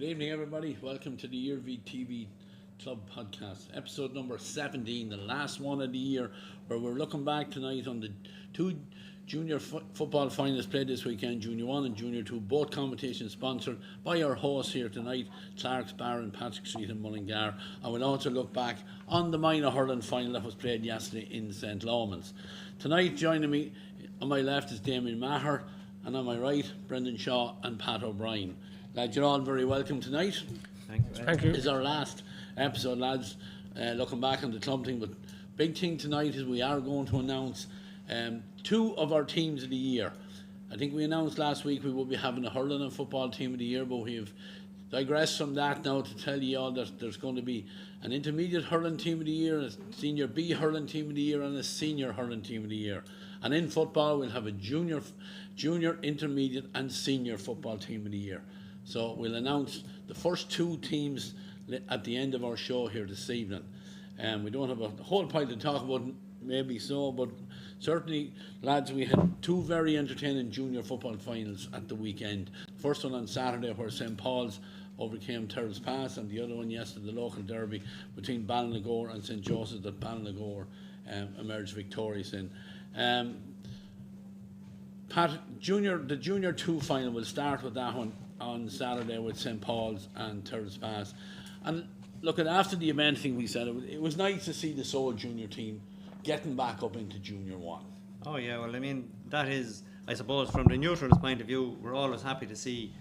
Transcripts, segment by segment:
Good evening, everybody. Welcome to the Iarmhi TV Club podcast, episode number 17, the last one of the year, where we're looking back tonight on the two junior football finals played this weekend, Junior 1 and Junior 2, both competitions sponsored by our hosts here tonight, Clark's Bar and Patrick Street in Mullingar. And we'll also look back on the minor hurling final that was played yesterday in St. Lomans. Tonight, joining me on my left is Damien Maher, and on my right, Brendan Shaw and Pat O'Brien. Lads, you're all very welcome tonight. Thank you. This is our last episode, lads, looking back on the club thing. But big thing tonight is we are going to announce two of our teams of the year. I think we announced last week we will be having a hurling and football team of the year, but we have digressed from that now to tell you all that there's going to be an intermediate hurling team of the year, a senior B hurling team of the year, and a senior hurling team of the year. And in football, we'll have a junior, intermediate, and senior football team of the year. So we'll announce the first two teams at the end of our show here this evening. We don't have a whole pile to talk about, maybe so, but certainly, lads, we had two very entertaining junior football finals at the weekend. First one on Saturday, where St. Paul's overcame Terrace Pass, and the other one yesterday, the local derby between Ballinagour and St. Joseph's that Ballinagour emerged victorious in. Pat, the Junior 2 final, will start with that one on Saturday with St. Paul's and Terrace Pass. And look, after the event thing we said, it was nice to see the Soul Junior team getting back up into Junior 1. Oh yeah, well I mean, that is, I suppose from the neutral's point of view, we're always happy to see,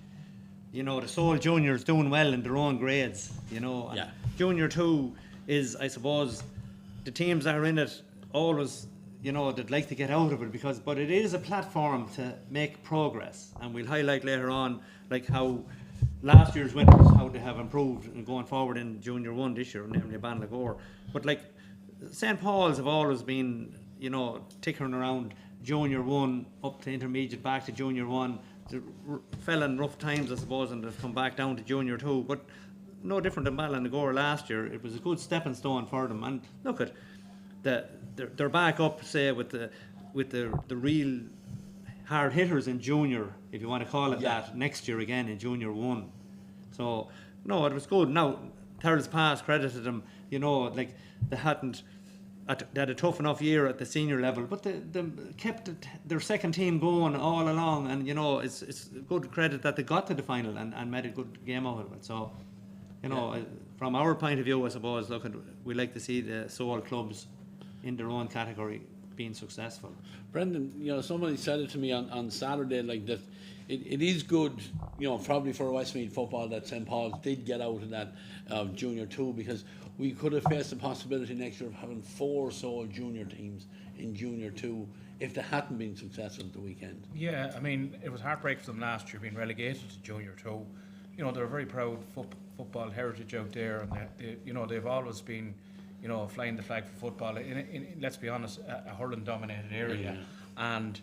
the Soul Juniors doing well in their own grades, Yeah. Junior 2 is, I suppose, the teams that are in it always, they'd like to get out of it but it is a platform to make progress, and we'll highlight later on like how last year's winners, how they have improved and going forward in Junior 1 this year, namely Ballinagour. But like St. Paul's have always been, tickering around Junior 1 up to intermediate, back to Junior 1. They fell in rough times, I suppose, and they've come back down to Junior 2. But no different than Ballinagour last year. It was a good stepping stone for them. And look at they're back up, say, with the real hard hitters in Junior, if you want to call it that, next year again in Junior 1. So no, it was good. Now Terrace Pass credited them, like they had a tough enough year at the senior level, but they kept their second team going all along, and it's good credit that they got to the final and made a good game out of it. So from our point of view, I suppose, look, we like to see the Soul clubs in their own category being successful. Brendan, somebody said it to me on Saturday, like that it is good, probably for Westmeath football, that St. Paul's did get out of that Junior 2, because we could have faced the possibility next year of having 4 Soul Junior teams in Junior 2 if they hadn't been successful at the weekend. Yeah, I mean, it was heartbreak for them last year being relegated to Junior 2. They're a very proud football heritage out there, and they've always been flying the flag for football in let's be honest, a hurling dominated area. And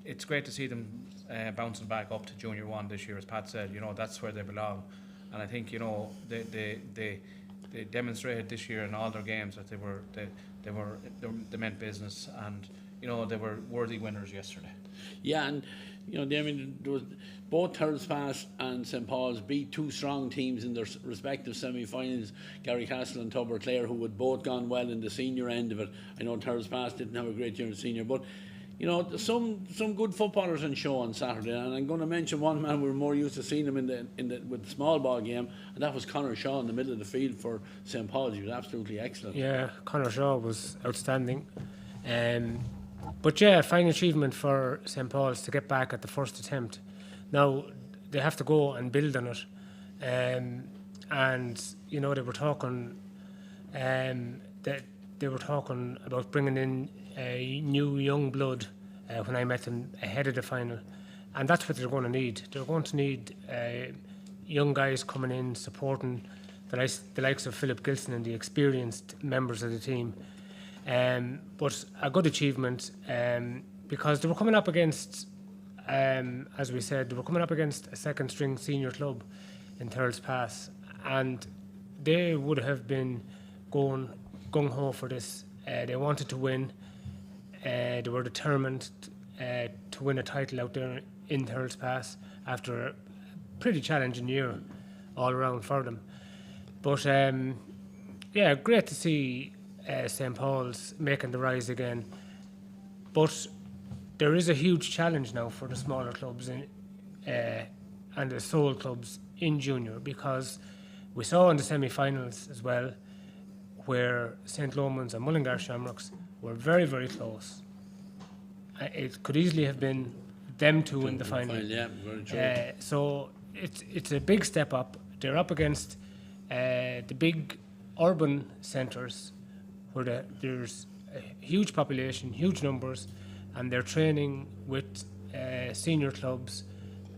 it's great to see them bouncing back up to Junior 1 this year. As Pat said, that's where they belong, and I think they demonstrated this year in all their games that they meant business, and they were worthy winners yesterday. Yeah, and Damien, there was both Terrace Pass and St. Paul's beat two strong teams in their respective semi-finals, Garrycastle and Tubberclare, who had both gone well in the senior end of it. I know Terrace Pass didn't have a great year in senior, but some good footballers on show on Saturday, and I'm going to mention one man we're more used to seeing him with the small ball game, and that was Conor Shaw in the middle of the field for St. Paul's. He was absolutely excellent. Yeah, Conor Shaw was outstanding. But yeah, fine achievement for St. Paul's to get back at the first attempt. Now they have to go and build on it, and they were talking about bringing in a new young blood when I met them ahead of the final, and that's what they're going to need. They're going to need young guys coming in supporting the likes of Philip Gilson and the experienced members of the team. But a good achievement because they were coming up against, as we said, a second string senior club in Terrace Pass, and they would have been going gung-ho for this. They wanted to win. They were determined to win a title out there in Terrace Pass, after a pretty challenging year all around for them. But yeah, great to see St. Paul's making the rise again. But there is a huge challenge now for the smaller clubs and the sole clubs in junior, because we saw in the semi-finals as well where St. Lomans and Mullingar Shamrocks were very, very close. It could easily have been them two in the final. Yeah, very true. So it's a big step up. They're up against the big urban centres where there's a huge population, huge numbers, and they're training with senior clubs,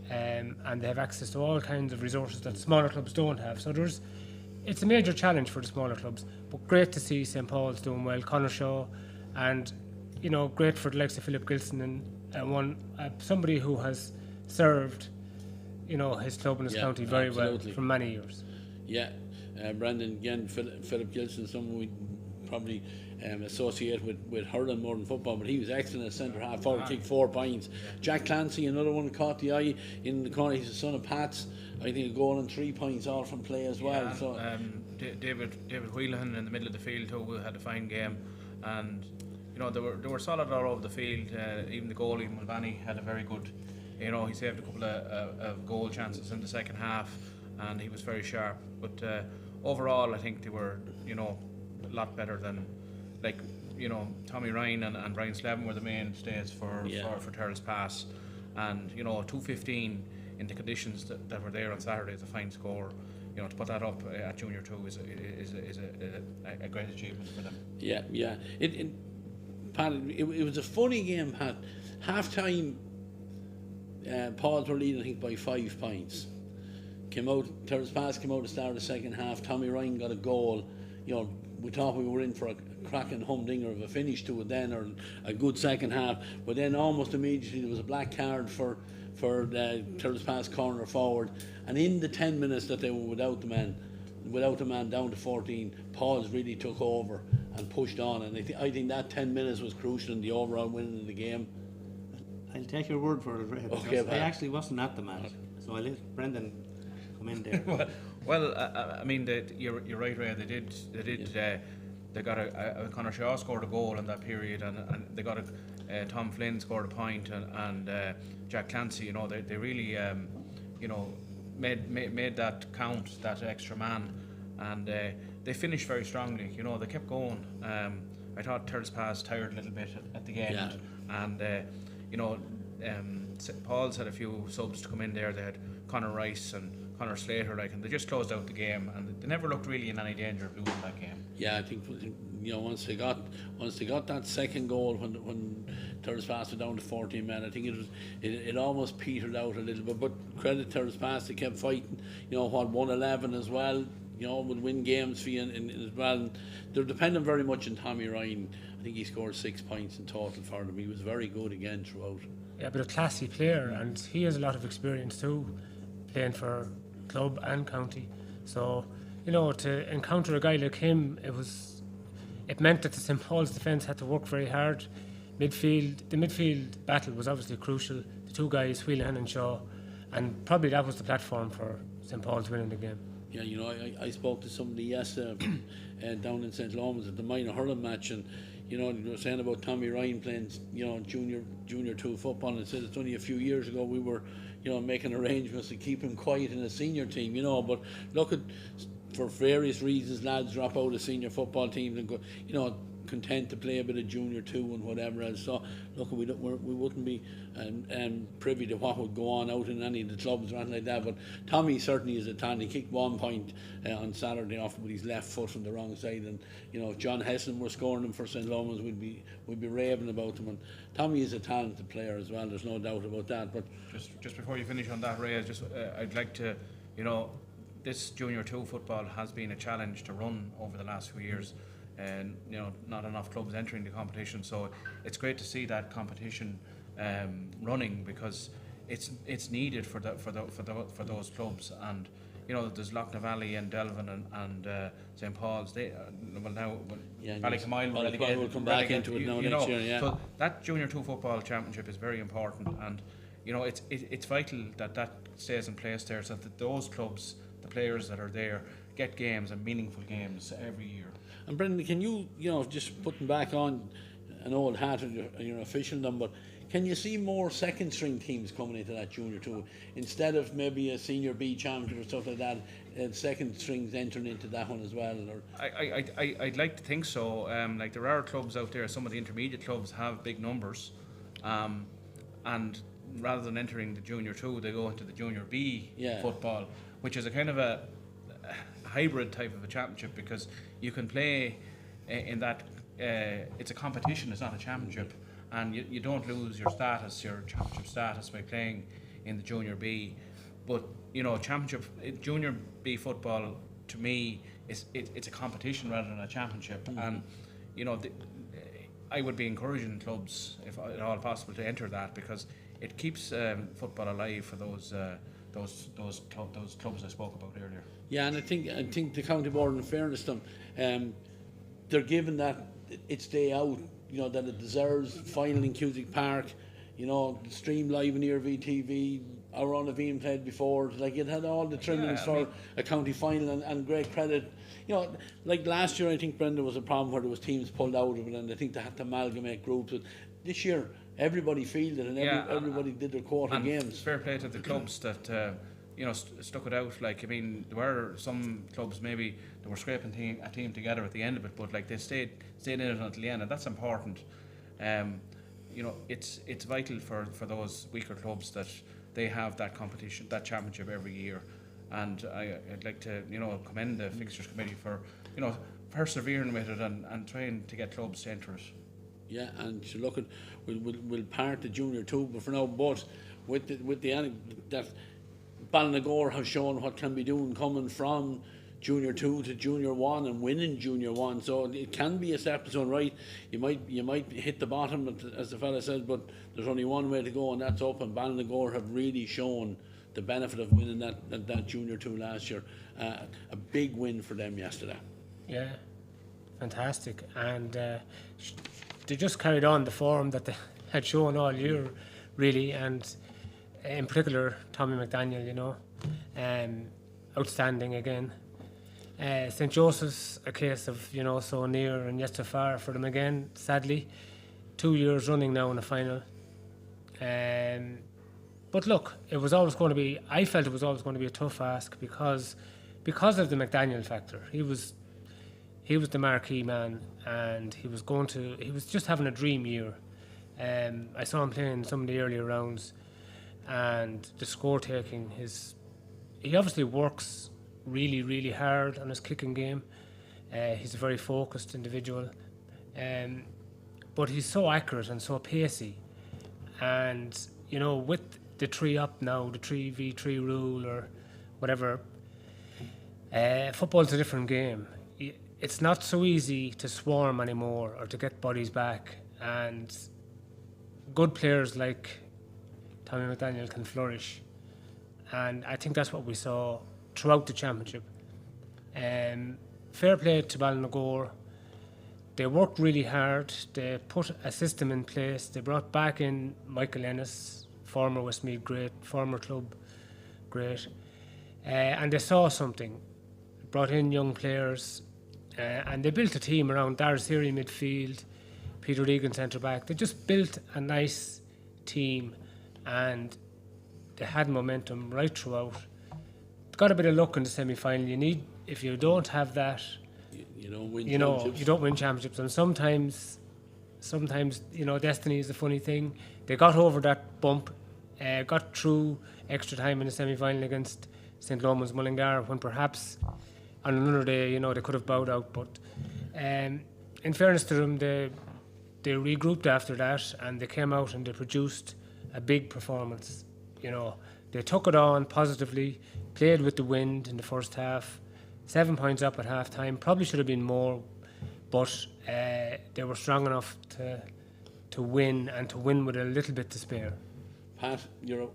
and they have access to all kinds of resources that smaller clubs don't have. So it's a major challenge for the smaller clubs, but great to see St. Paul's doing well, Conarshaw, and great for the likes of Philip Gilson and somebody who has served his club and his county very absolutely. well for many years. Yeah, Brendan, again, Philip Gilson, someone we probably associate with hurling more than football, but he was excellent at centre half forward, kicked 4 points. Jack Clancy, another one, caught the eye in the corner. He's the son of Pat's. I think a goal and 3 points all from play as well. So David Wheelahan in the middle of the field who had a fine game, and they were solid all over the field. Even the goalie Mulvaney had a very good. He saved a couple of goal chances in the second half, and he was very sharp. But overall, I think they were a lot better than Tommy Ryan and Brian Slevin were the mainstays for Terrace Pass, and 2:15 in the conditions that were there on Saturday is a fine score. To put that up at Junior 2 is a great achievement for them. Yeah. Pat, it was a funny game, Pat. Half time, Paul's were leading, I think, by 5 points. Terrace Pass came out to start the second half. Tommy Ryan got a goal. We thought we were in for a cracking humdinger of a finish to it then, or a good second half. But then almost immediately there was a black card for Terrace Pass corner forward. And in the 10 minutes that they were without the man down to 14, Paul's really took over and pushed on. And I think that 10 minutes was crucial in the overall winning of the game. I'll take your word for it, Ray, Okay, I actually wasn't at the match, so I'll let Brendan come in there. I mean, you're right, Ray. They got a Conarshaw scored a goal in that period, and they got Tom Flynn scored a point, and Jack Clancy. They really made that count, that extra man, and they finished very strongly. They kept going. I thought Terrace Pass tired a little bit at the end, and Paul's had a few subs to come in there. They had Conor Rice and Conor Slater, and they just closed out the game, and they never looked really in any danger of losing that game. Yeah, I think once they got that second goal when Terrace Pass were down to 14 men, I think it almost petered out a little bit. But credit Terrace Pass, they kept fighting. 111 as well. Would win games for you as well. And they're dependent very much on Tommy Ryan. I think he scored 6 points in total for them. He was very good again throughout. Yeah, but a classy player, and he has a lot of experience too, playing for club and county. So, to encounter a guy like him, it meant that the St. Paul's defence had to work very hard. The midfield battle was obviously crucial. The two guys, Wheelahan and Shaw, and probably that was the platform for St. Paul's winning the game. Yeah, I spoke to somebody yesterday down in St. Lomans at the minor hurling match, and you were saying about Tommy Ryan playing junior 2 football, and said it's only a few years ago we were making arrangements to keep him quiet in a senior team, but look at, for various reasons, lads drop out of senior football teams and go, content to play a bit of junior 2 and whatever else. So look, we wouldn't be privy to what would go on out in any of the clubs or anything like that, but Tommy certainly is a talent. He kicked 1 point on Saturday off with his left foot from the wrong side, and if John Heston were scoring them for St. Lomans, we'd be raving about them. And Tommy is a talented player as well, there's no doubt about that. But just before you finish on that, Ray, I'd like to, this junior 2 football has been a challenge to run over the last few years, and not enough clubs entering the competition. So it's great to see that competition running, because it's needed for those clubs. And there's Loughnane Valley and Delvin and St. Paul's. Ballycamile will come back into it now next year. Yeah. So that junior 2 football championship is very important, and you know, it's vital that stays in place there, so that those clubs, the players that are there, get games and meaningful games every year. And Brendan, can you know, just putting back on an old hat on your official number, can you see more second string teams coming into that junior tour instead of maybe a senior B championship or stuff like that, and second strings entering into that one as well? Or I'd like to think so. Like, there are clubs out there, some of the intermediate clubs have big numbers, and rather than entering the junior 2, they go into the junior B football, which is a kind of a hybrid type of a championship, because you can play in that. It's a competition, it's not a championship, and you don't lose your championship status by playing in the junior B. But you know, junior B football, to me, it's a competition rather than a championship. And you know, I would be encouraging clubs, if at all possible, to enter that, because it keeps football alive for those clubs I spoke about earlier. yeah, and I think the county board, in fairness to them, they're given that its day out, you know, that it deserves. Final in Cusick Park, you know, stream live in Iarmhi TV. Our own have been played before. Like, it had all the trimmings for a county final, and great credit. You know, like last year, I think, Brenda, was a problem where there was teams pulled out of it, and I think they had to amalgamate groups. But this year, everybody fielded, and everybody did their quarter games. Fair play to the clubs that you know, stuck it out. Like, I mean, there were some clubs maybe that were scraping a team together at the end of it, but like, they stayed in it until the end, and that's important. You know, it's vital for those weaker clubs that they have that competition, that championship every year. And I'd like to, you know, commend the fixtures committee for, you know, persevering with it and trying to get clubs to enter it. Yeah, and so look at we'll part the junior 2, but for now, but with the that Ballynagore have shown what can be doing coming from junior 2 to junior 1 and winning junior 1, so it can be a stepping stone, right? You might hit the bottom, as the fella said, but there's only one way to go, and that's up. And Ballynagore have really shown the benefit of winning that junior 2 last year. A big win for them yesterday. Yeah, fantastic. And they just carried on the form that they had shown all year, really, and in particular Tommy McDaniel, you know, outstanding again. St. Joseph's, a case of, you know, so near and yet so far for them again, sadly. 2 years running now in the final. But look, it was always going to be, I felt it was always going to be a tough ask because of the McDaniel factor. He was the marquee man, and he was just having a dream year. I saw him playing some of the earlier rounds, and the score taking, he obviously works really, really hard on his kicking game. He's a very focused individual, but he's so accurate and so pacey. And you know, with the 3 up now, the 3v3 rule or whatever, football's a different game. It's not so easy to swarm anymore or to get bodies back, and good players like Tommy McDaniel can flourish, and I think that's what we saw throughout the championship. Fair play to Ballynagore. They worked really hard. They put a system in place. They brought back in Michael Ennis, former Westmeath great, former club great, and they saw something. Brought in young players, and they built a team around Darius Heary midfield, Peter Egan centre back. They just built a nice team, and they had momentum right throughout. Got a bit of luck in the semi-final. If you don't have that, you don't win. You don't win championships. And sometimes, you know, destiny is a funny thing. They got over that bump, got through extra time in the semi-final against St. Loman's Mullingar, when perhaps on another day, you know, they could have bowed out. But in fairness to them, they regrouped after that, and they came out and they produced a big performance. You know, they took it on positively, played with the wind in the first half, 7 points up at half time. Probably should have been more, but they were strong enough to win, and to win with a little bit to spare. Pat, you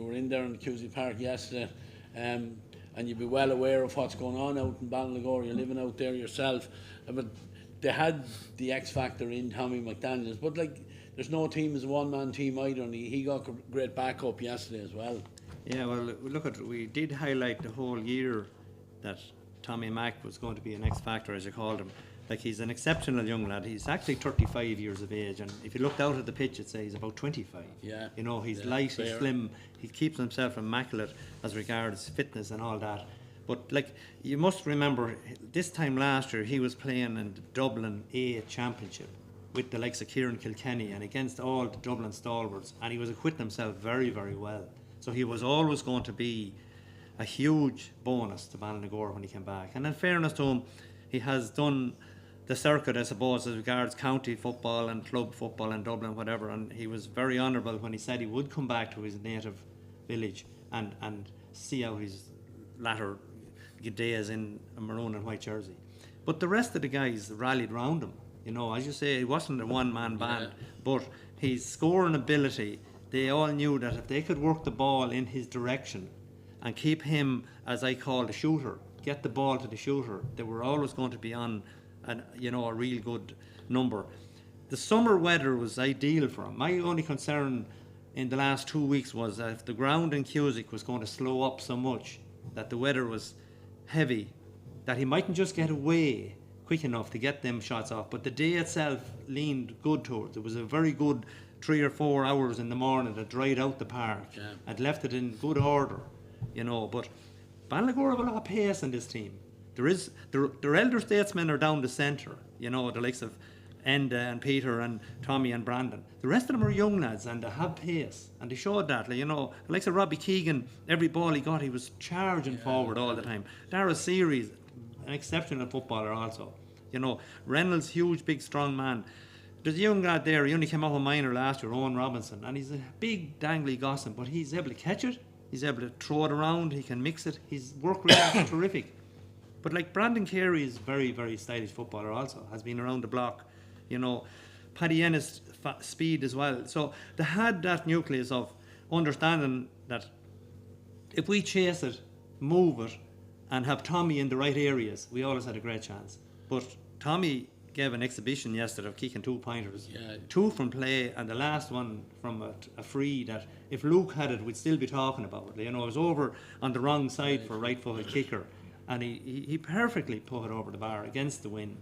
were in there in Cusick Park yesterday, and you'd be well aware of what's going on out in Ballynagore. You're living out there yourself. But they had the X factor in Tommy McDaniels, but like, there's no team as a one-man team either, and he got great backup yesterday as well. Yeah, well, we did highlight the whole year that Tommy Mack was going to be an X factor, as you called him. Like, he's an exceptional young lad. He's actually 35 years of age, and if you looked out at the pitch, it'd say he's about 25. Yeah. You know, he's Yeah, light, fair. he's slim, he keeps himself immaculate as regards fitness and all that. But, like, you must remember, this time last year, he was playing in the Dublin A Championship with the likes of Kieran Kilkenny and against all the Dublin stalwarts, and he was acquitting himself very, very well. So he was always going to be a huge bonus to Ballynagore when he came back. And in fairness to him, he has done the circuit, I suppose, as regards county football and club football in Dublin, whatever, and he was very honourable when he said he would come back to his native village and see out his latter days in a maroon and white jersey. But the rest of the guys rallied round him. You know, as you say, he wasn't a one-man band, but his scoring ability, they all knew that if they could work the ball in his direction and keep him, as I call the shooter, get the ball to the shooter, they were always going to be on a real good number. The summer weather was ideal for him. My only concern in the last 2 weeks was that if the ground in Cusick was going to slow up so much, that the weather was heavy, that he mightn't just get away quick enough to get them shots off. But the day itself leaned good towards it. It was a very good 3 or 4 hours in the morning that dried out the park and left it in good order, you know. But Ballynagore have a lot of pace in this team. Their elder statesmen are down the centre, you know, the likes of Enda and Peter and Tommy and Brandon. The rest of them are young lads and they have pace, and they showed that. You know, the likes of Robbie Keegan, every ball he got, he was charging forward all the time. Dara Series, an exceptional footballer also. You know, Reynolds, huge, big, strong man. There's a young lad there, he only came out of minor last year, Owen Robinson, and he's a big, dangly gossin, but he's able to catch it, he's able to throw it around, he can mix it, his work rate is terrific. But like Brandon Carey is very, very stylish footballer also, has been around the block, you know. Paddy Ennis, speed as well. So they had that nucleus of understanding that if we chase it, move it, and have Tommy in the right areas, we always had a great chance. But Tommy gave an exhibition yesterday of kicking 2 pointers, 2 from play, and the last one from a free that if Luke had it, we'd still be talking about it. You know, it was over on the wrong side for a right-footed kicker, and he perfectly put it over the bar against the wind.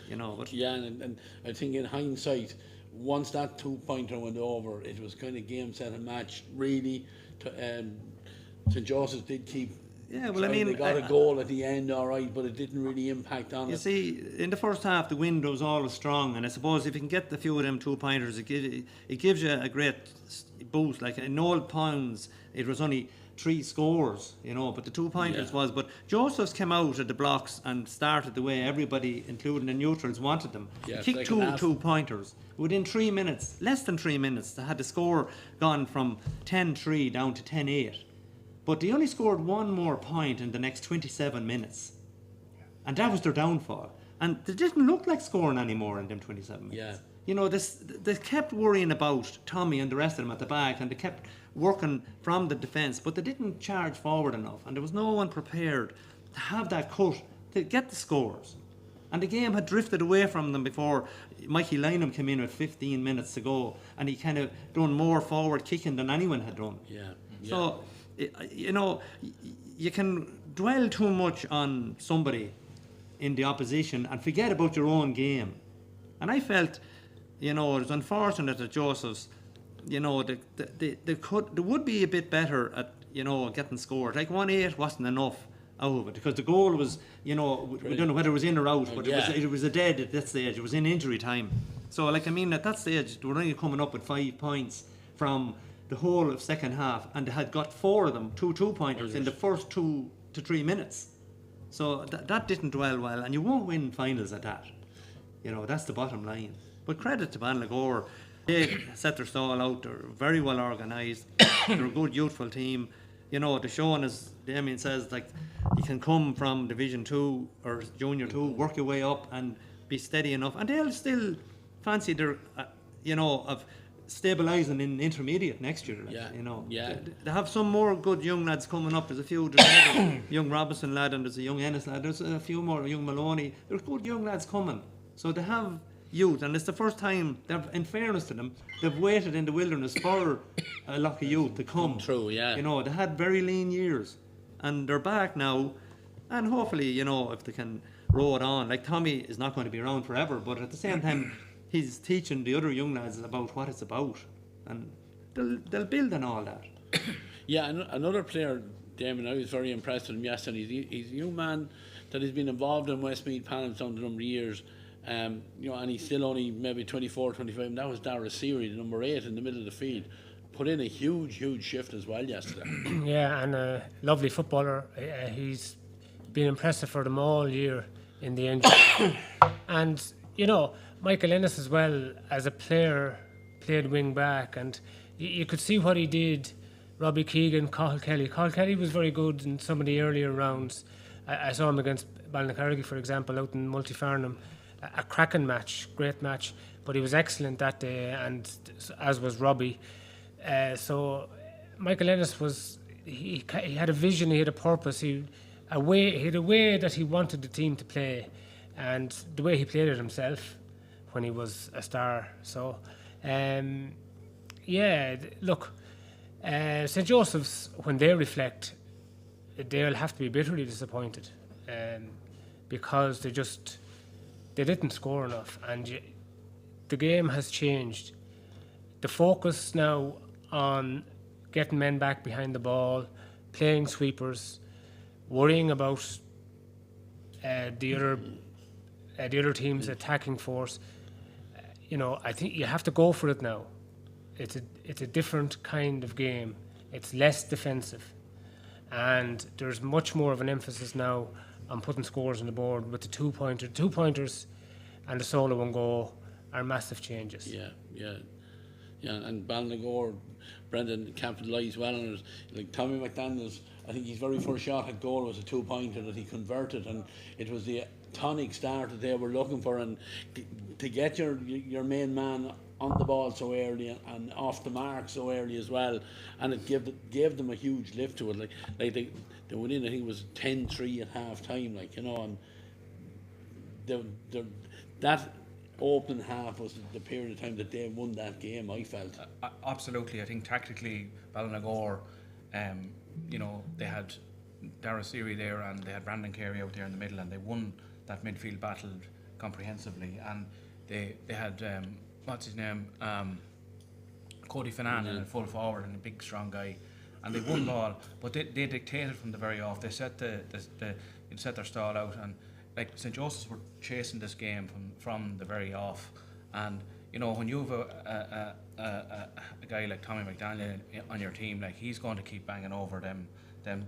You know, but and I think in hindsight, once that 2-pointer went over, it was kind of game, set and match. Really, St. Joseph's did keep. Yeah, well, I mean, they got a goal at the end, all right, but it didn't really impact on it. You see, in the first half, the wind was always strong, and I suppose if you can get the few of them 2-pointers, it gives you a great boost. Like in old pounds, it was only 3 scores, you know, but the 2-pointers was. But Joseph's came out of the blocks and started the way everybody, including the neutrals, wanted them. Yeah, kicked 2-pointers. Within 3 minutes, less than 3 minutes, they had the score gone from 10-3 down to 10-8. But they only scored 1 more point in the next 27 minutes. And that was their downfall. And they didn't look like scoring anymore in them 27 minutes. Yeah. You know, they kept worrying about Tommy and the rest of them at the back, and they kept working from the defence, but they didn't charge forward enough, and there was no one prepared to have that cut to get the scores. And the game had drifted away from them before Mikey Lynham came in with 15 minutes to go, and he kind of done more forward kicking than anyone had done. So, you know, you can dwell too much on somebody in the opposition and forget about your own game. And I felt, you know, it was unfortunate that Joseph's, you know, they would be a bit better at, you know, getting scored. Like 1-8 wasn't enough out of it, because the goal was, you know, we don't know whether it was in or out, but it was a dead at that stage. It was in injury time. So, like, I mean, at that stage, they were only coming up with 5 points from the whole of second half, and they had got 4 of them, 2-pointers in the first 2 to 3 minutes. So that didn't dwell well, and you won't win finals at that. You know, that's the bottom line. But credit to Ballynagore, they set their stall out. They're very well organised. They're a good youthful team. You know, they're showing, as Damien says, like, you can come from Division 2 or Junior 2, work your way up and be steady enough, and they'll still fancy their, you know, of stabilising in intermediate next year. Like, you know, they have some more good young lads coming up. There's a few. There's a young Robinson lad, and there's a young Ennis lad. There's a few more, young Maloney. There's good young lads coming. So they have, youth, and it's the first time, in fairness to them, they've waited in the wilderness for a lot of youth to come. True, yeah. You know, they had very lean years, and they're back now, and hopefully, you know, if they can roll it on. Like Tommy is not going to be around forever, but at the same time, he's teaching the other young lads about what it's about, and they'll build on all that. Yeah, another player, Damien, I was very impressed with him yesterday. He's a young man that has been involved in Westmeath Panels down the number of years. You know, and he's still only maybe 24, 25. And that was Dara Seary, the number 8 in the middle of the field. Put in a huge shift as well yesterday. Yeah, and a lovely footballer. He's been impressive for them all year in the end. And, you know, Michael Ennis as well, as a player, played wing back. And you could see what he did. Robbie Keegan, Cathal Kelly. Cathal Kelly was very good in some of the earlier rounds. I saw him against Ballinacurry, for example, out in Multifarnham. A cracking match, great match. But he was excellent that day, and as was Robbie. So Michael Ennis was, he had a vision, he had a purpose, he had a way that he wanted the team to play, and the way he played it himself when he was a star. So, yeah, look, St. Joseph's, when they reflect, they'll have to be bitterly disappointed because they didn't score enough, and the game has changed. The focus now on getting men back behind the ball, playing sweepers, worrying about the other team's attacking force. You know, I think you have to go for it now. It's a different kind of game. It's less defensive, and there's much more of an emphasis now on putting scores on the board with the 2-pointer. 2-pointers and the solo one goal are massive changes. Yeah, and Ballinagore, Brendan capitalised well on it. Like Tommy McDaniel's, I think his very first shot at goal was a 2-pointer that he converted, and it was the tonic start that they were looking for, and to get your main man on the ball so early and off the mark so early as well, and it gave them a huge lift to it. Like they went in, I think it was 10-3 at half time, like, you know, and that opening half was the period of time that they won that game, I felt. Absolutely. I think tactically Ballinagore, you know, they had Dara Seary there and they had Brandon Carey out there in the middle, and they won that midfield battle comprehensively, and they had what's his name, Cody Finan in a full forward and a big strong guy, and they won ball, but they dictated from the very off. They set set their stall out, and like St. Joseph's were chasing this game from the very off. And you know, when you have a guy like Tommy McDaniel on your team, like, he's going to keep banging over them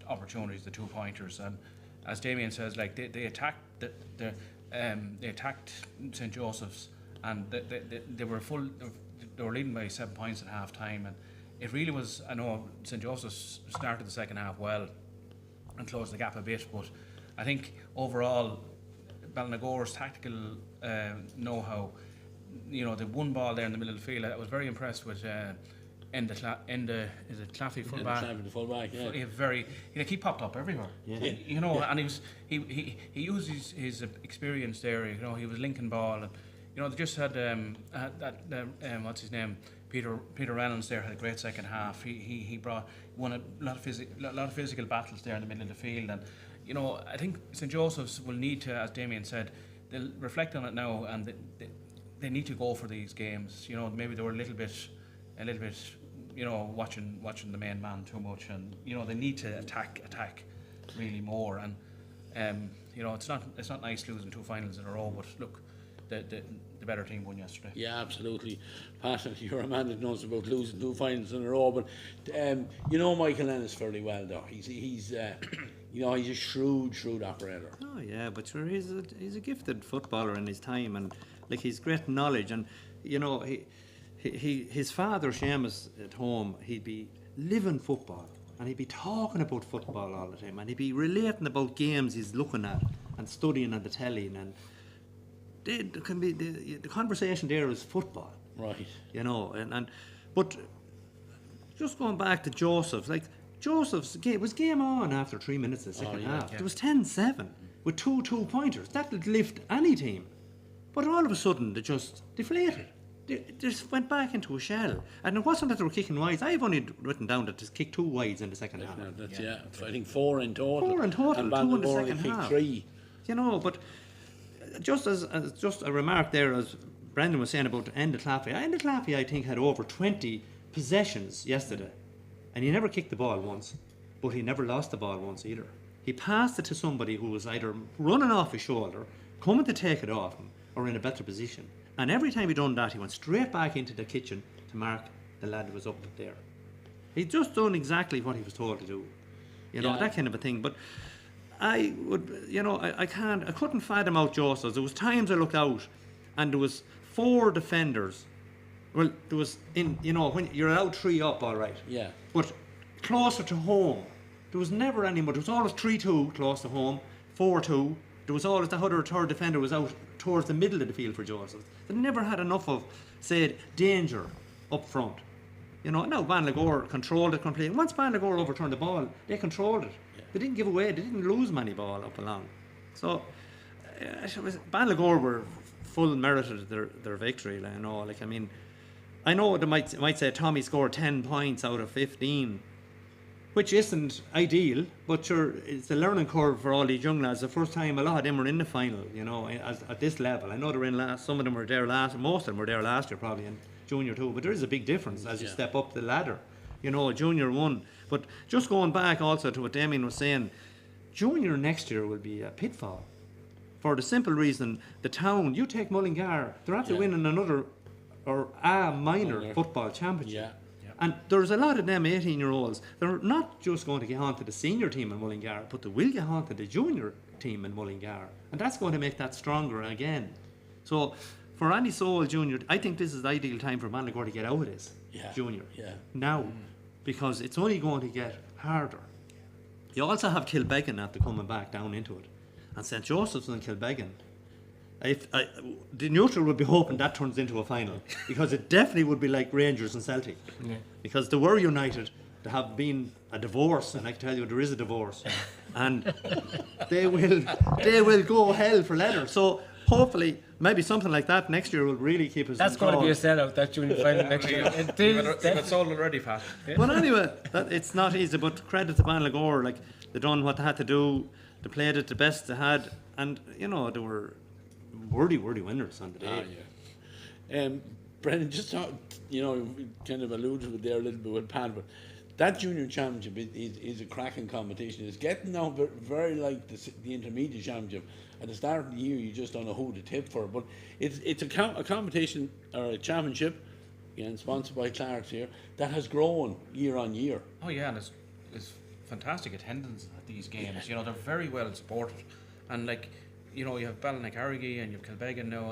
opportunities, the 2-pointers. And as Damien says, like, they attacked they attacked St. Joseph's, and they were leading by 7 points at half time, and it really was. I know St. Joseph's started the second half well and closed the gap a bit, but I think overall Ballinagore's tactical know-how, you know, the one ball there in the middle of the field, I was very impressed with is it Claffey fullback? Claffey the fullback, yeah. He popped up everywhere. Yeah. You know, and he used his experience there. You know, he was linking ball, and you know, they just had what's his name, Peter Reynolds there, had a great second half. He won a lot of physical battles there in the middle of the field, and you know, I think St. Joseph's will need to, as Damien said, they'll reflect on it now, and they need to go for these games. You know, maybe they were a little bit, you know, watching the main man too much, and you know, they need to attack really more. And you know, it's not nice losing 2 finals in a row, but look, the better team won yesterday. Yeah, absolutely. Pat, you're a man that knows about losing 2 finals in a row, but you know Michael Ennis fairly well, though. He's you know, he's a shrewd operator. Oh yeah, but sure, he's a gifted footballer in his time, and like, he's great knowledge. And you know, his father Seamus at home, he'd be living football, and he'd be talking about football all the time, and he'd be relating about games he's looking at and studying on the telly, and the conversation there is football, right? You know, but just going back to Joseph's, like, Joseph's game was game on after 3 minutes of the second half. Yeah. There was 10-7 with 2 2-pointers. That would lift any team. But all of a sudden, they just deflated. They just went back into a shell. And it wasn't that they were kicking wides. I've only written down that they kicked 2 wides in the second half. That's I think 4 in total. 4 in total, and 2 in the Ballagor only second kicked half. 3. You know, but just as just a remark there, as Brendan was saying about Enda Claffey. Enda Claffey, I think, had over 20 possessions yesterday. And he never kicked the ball once. But he never lost the ball once either. He passed it to somebody who was either running off his shoulder, coming to take it off him, or in a better position. And every time he done that, he went straight back into the kitchen to mark the lad that was up there. He'd just done exactly what he was told to do. You know, that kind of a thing. But I would, you know, I couldn't fathom out Joseph. There was times I looked out and there was 4 defenders. Well, there was, you know, when you're allowed 3 up, all right. Yeah. But closer to home, there was never any more. There was always 3-2 close to home, 4-2. There was always the other third defender was out towards the middle of the field for Joseph. They never had enough of, say, danger up front. You know, now Ballagor controlled it completely. Once Ballagor overturned the ball, they controlled it. Yeah. They didn't give away. They didn't lose many ball up along. So, Ballagor were full merited their victory. Like, you know, like I mean, I know they might say Tommy scored 10 points out of 15. Which isn't ideal, but sure, it's a learning curve for all these young lads. The first time a lot of them were in the final, you know, at this level. I know they were in last, some of them were there last, most of them were there last year probably in junior too, but there is a big difference as you step up the ladder. You know, junior 1. But just going back also to what Damien was saying, junior next year will be a pitfall. For the simple reason, the town, you take Mullingar, they're after winning another, or a minor football championship. Yeah. And there's a lot of them 18-year-olds. They're not just going to get on to the senior team in Mullingar, but they will get on to the junior team in Mullingar. And that's going to make that stronger again. So for Andy Sowell Junior, I think this is the ideal time for Ballagor to get out of this junior now, because it's only going to get harder. You also have Kilbeggan after coming back down into it. And St. Joseph's and Kilbeggan. The neutral would be hoping that turns into a final, because it definitely would be like Rangers and Celtic, because they were united. There have been a divorce, and I can tell you there is a divorce, and they will go hell for leather. So hopefully, maybe something like that next year will really keep us. That's going to be a sellout, that junior final next year. It's sold already, Pat. But anyway, it's not easy. But credit to Ballagor, like they done what they had to do. They played it the best they had, and you know they were worthy winners on the day. Brendan, just you know, we kind of alluded to it there a little bit with Pat, but that junior championship is a cracking competition. It's getting now very like the intermediate championship. At the start of the year, you just don't know who to tip for, but it's a competition or a championship, again sponsored by Clark's here, that has grown year on year. Oh yeah, and it's fantastic attendance at these games. You know, they're very well supported, and like, you know, you have Ballinaccarrigy and you have Kilbeggan now,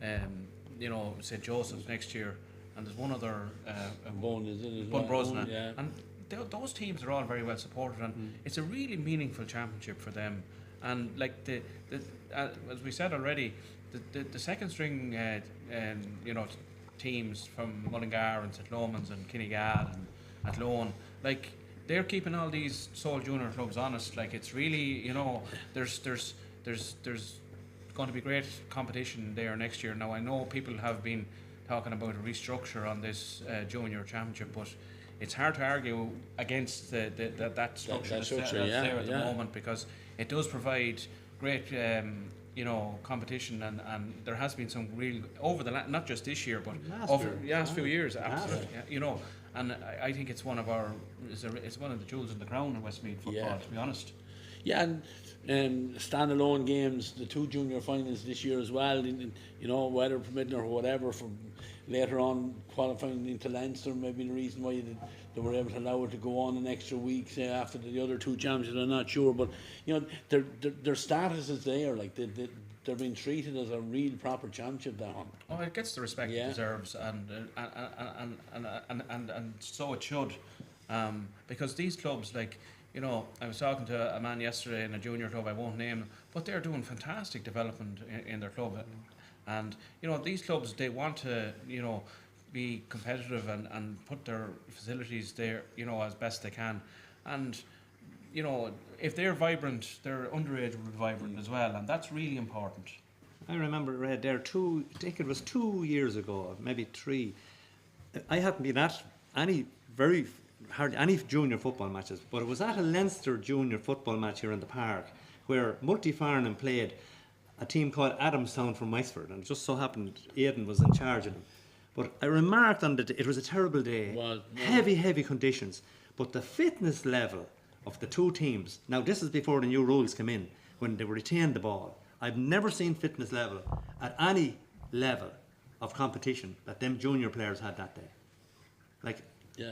and you know, St. Joseph's next year, and there's one other Bunbrosna, and those teams are all very well supported, and it's a really meaningful championship for them. And like as we said already, the second string, you know, teams from Mullingar and St. Lomans and Kinnegad and Athlone, like, they're keeping all these Seoul junior clubs honest. Like, it's really, you know, there's going to be great competition there next year. Now, I know people have been talking about a restructure on this junior championship, but it's hard to argue against that structure that's there at the moment, because it does provide great you know, competition, and there has been some real over the not just this year, but over the last few years, absolutely. You know, and I think it's one of it's one of the jewels in the crown in Westmeath football, to be honest. Yeah, and standalone games, the 2 junior finals this year as well, you know, weather permitting or whatever, from later on qualifying into Leinster, maybe the reason why they were able to allow it to go on an extra week, say, after the other 2 championships. I'm not sure, but you know, their status is there, like they're being treated as a real proper championship now. Oh, it gets the respect it deserves, and so it should, because these clubs, like, you know, I was talking to a man yesterday in a junior club, I won't name them, but they're doing fantastic development in their club. And, you know, these clubs, they want to, you know, be competitive and put their facilities there, you know, as best they can. And, you know, if they're vibrant, their underage will be vibrant as well, and that's really important. I remember read there I think it was 2 years ago, maybe 3. I haven't been at any any junior football matches, but it was at a Leinster junior football match here in the park where Multy-Farnham played a team called Adamstown from Wexford, and it just so happened Aidan was in charge of them. But I remarked on it was a terrible day, heavy conditions, but the fitness level of the two teams, now this is before the new rules came in, when they retained the ball, I've never seen fitness level at any level of competition that them junior players had that day. Like,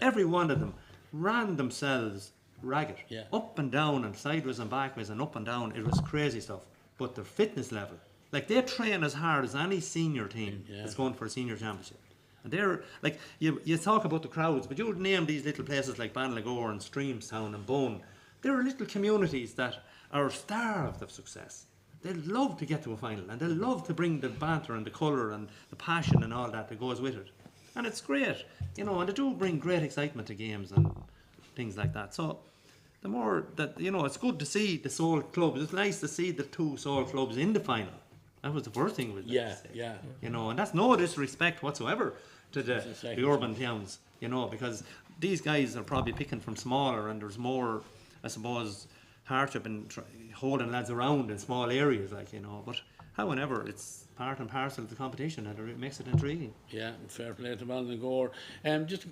every one of them ran themselves ragged, up and down and sideways and backwards and up and down. It was crazy stuff. But their fitness level, like, they train as hard as any senior team that's going for a senior championship. And they're like, you talk about the crowds, but you would name these little places like Banlagore and Streamstown and Bone. There are little communities that are starved of success. They love to get to a final, and they love to bring the banter and the colour and the passion and all that goes with it. And it's great, and they do bring great excitement to games and things like that. So the more that, it's good to see the Soul clubs. It's nice to see the two Soul clubs in the final. That was the first thing. And that's no disrespect whatsoever to the urban towns, because these guys are probably picking from smaller, and there's more, I suppose, hardship in holding lads around in small areas, but however, it's part and parcel of the competition, and it makes it intriguing. Yeah, fair play to Ballinagore. Just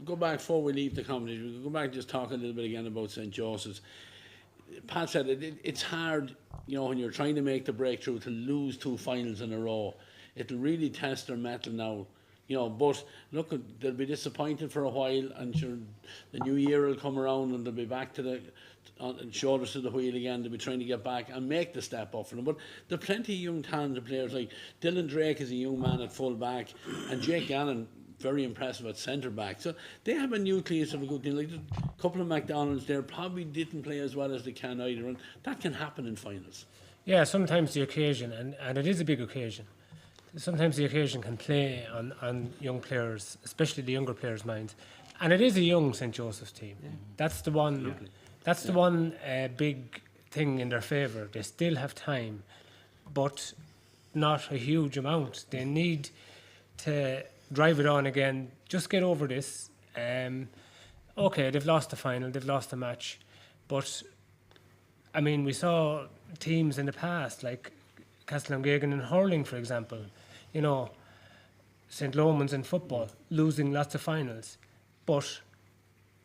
go back before we leave the competition. We'll go back and just talk a little bit again about St. Joseph's. Pat said it's hard, when you're trying to make the breakthrough, to lose 2 finals in a row. It'll really test their mettle now. But look, they'll be disappointed for a while, and sure, the new year will come around and they'll be back to the shoulders to the wheel again. They'll be trying to get back and make the step up for them. But there are plenty of young talented players, like Dylan Drake is a young man at full back, and Jake Gannon, very impressive at centre back. So they have a nucleus of a good team. Like a couple of McDonald's there probably didn't play as well as they can either, and that can happen in finals. Yeah, sometimes the occasion, and it is a big occasion. Sometimes the occasion can play on young players, especially the younger players' minds. And it is a young St. Joseph's team. Yeah. That's the one. Absolutely. That's the one big thing in their favour. They still have time, but not a huge amount. They need to drive it on again. Just get over this. Okay, they've lost the final, they've lost the match, but I mean, we saw teams in the past like Castlegagan and Hurling, for example. St. Lomans in football, losing lots of finals, but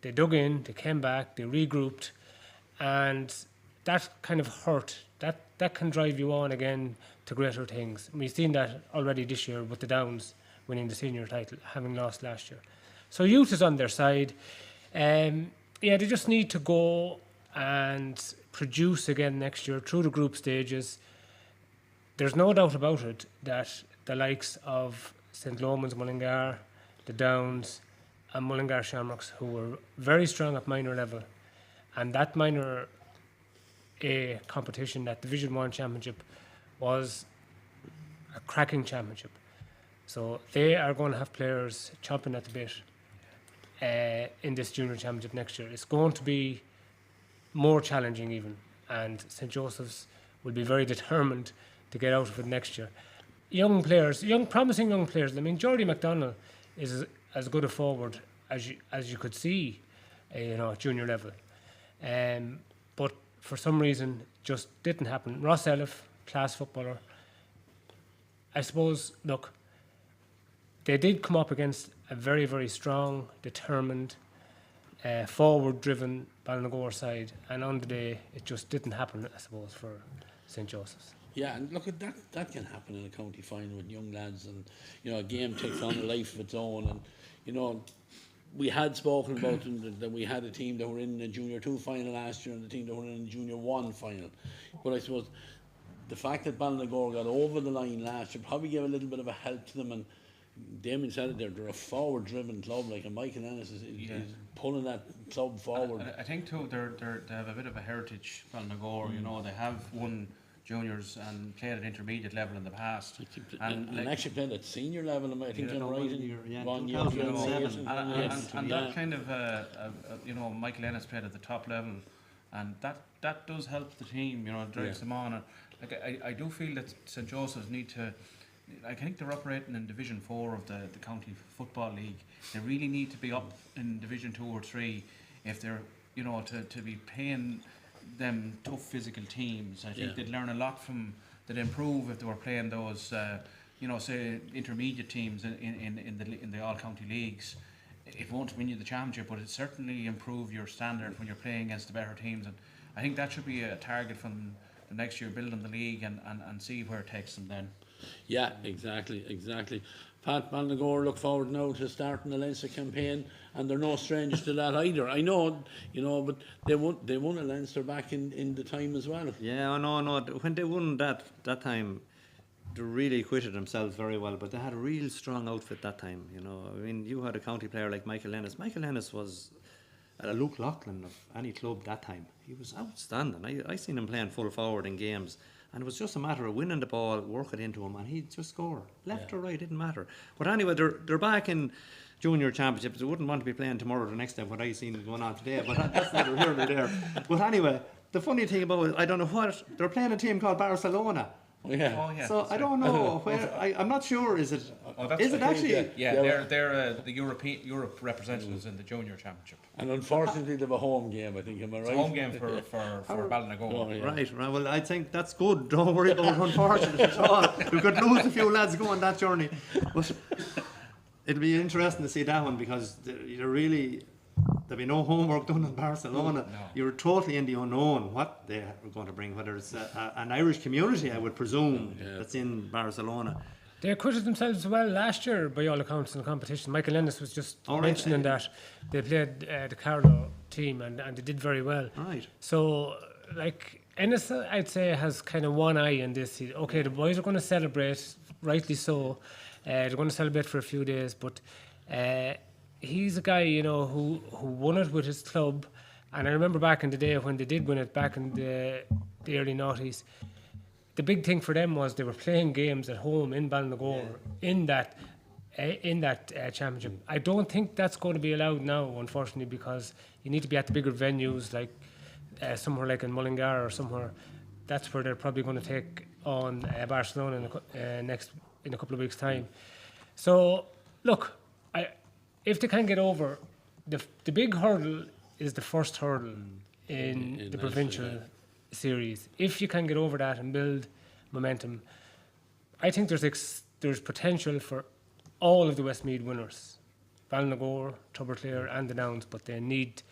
they dug in, they came back, they regrouped, and that kind of hurt. That can drive you on again to greater things. We've seen that already this year with the Downs winning the senior title, having lost last year. So youth is on their side. They just need to go and produce again next year through the group stages. There's no doubt about it that the likes of St. Lomans, Mullingar, the Downs, and Mullingar Shamrocks, who were very strong at minor level, and that minor A competition, that Division 1 championship, was a cracking championship. So they are going to have players chomping at the bit in this junior championship next year. It's going to be more challenging even, and St. Joseph's will be very determined to get out of it next year. Young players, promising young players. I mean, Jordy McDonnell is as good a forward as you could see, at junior level. But for some reason, just didn't happen. Ross Elif, class footballer. I suppose, look, they did come up against a very, very strong, determined, forward-driven Ballinagore side, and on the day, it just didn't happen, I suppose, for St. Joseph's. Yeah, and look, that can happen in a county final with young lads, and a game takes on a life of its own. And we had spoken about them, that we had a team that were in the Junior 2 final last year and the team that were in the Junior 1 final. But I suppose the fact that Ballinagore got over the line last year probably gave a little bit of a help to them. And Damien said it there, they're a forward-driven club, like, and Michael Ennis is pulling that club forward. I think too, they have a bit of a heritage, Ballinagore. They have won juniors and played at intermediate level in the past, and actually played at senior level. I think you're right in 1 year. And that kind of Michael Ennis played at the top level, and that does help the team. It drives them on. And like I do feel that St Joseph's need to. I think they're operating in Division 4 of the County Football League. They really need to be up in Division 2 or 3 if they're, to be playing them tough physical teams. I think they'd learn a lot from, they'd improve if they were playing those, say intermediate teams in the all county leagues. It won't win you the championship, but it certainly improve your standard when you're playing against the better teams. And I think that should be a target from the next year, building the league and see where it takes them then. Yeah, exactly. Pat Ballinagore look forward now to starting the Leinster campaign, and they're no strangers to that either. I know, but they won a Leinster back in the time as well. Yeah, no. When they won that time, they really acquitted themselves very well, but they had a real strong outfit that time. I mean, you had a county player like Michael Ennis. Michael Ennis was a Luke Loughlin of any club that time. He was outstanding. I seen him playing full forward in games. And it was just a matter of winning the ball, work it into him, and he'd just score. Left or right, didn't matter. But anyway, they're back in junior championships. They wouldn't want to be playing tomorrow or the next day, what I seen going on today. But that's neither here nor there. But anyway, the funny thing about it, I don't know what, they're playing a team called Barcelona. Yeah. So I don't know where. I'm not sure. Is it? Is it actually? Yeah, they're the Europe representatives in the junior championship. And unfortunately, they have a home game. I think, am I right? It's a home game for Ballinagore. Oh, yeah. Right. Well, I think that's good. Don't worry about unfortunate at all. We could lose a few lads going that journey, but it'll be interesting to see that one because you're really. There'll be no homework done in Barcelona. No. You're totally in the unknown what they were going to bring, whether it's an Irish community, I would presume, that's in Barcelona. They acquitted themselves well last year, by all accounts, in the competition. Michael Ennis was just mentioning that they played the Carlow team and they did very well. Right. So, Ennis, I'd say, has kind of one eye in this. Okay, the boys are going to celebrate, rightly so. They're going to celebrate for a few days, but he's a guy, who won it with his club. And I remember back in the day when they did win it, back in the early noughties, the big thing for them was they were playing games at home in Ballinagore in that championship. I don't think that's going to be allowed now, unfortunately, because you need to be at the bigger venues, like somewhere like in Mullingar or somewhere. That's where they're probably going to take on Barcelona in a couple of weeks' time. So, look, if they can get over, the big hurdle is the first hurdle in the provincial series. If you can get over that and build momentum, I think there's potential for all of the Westmeath winners, Ballinagore, Tuberclare and the Downs, but they need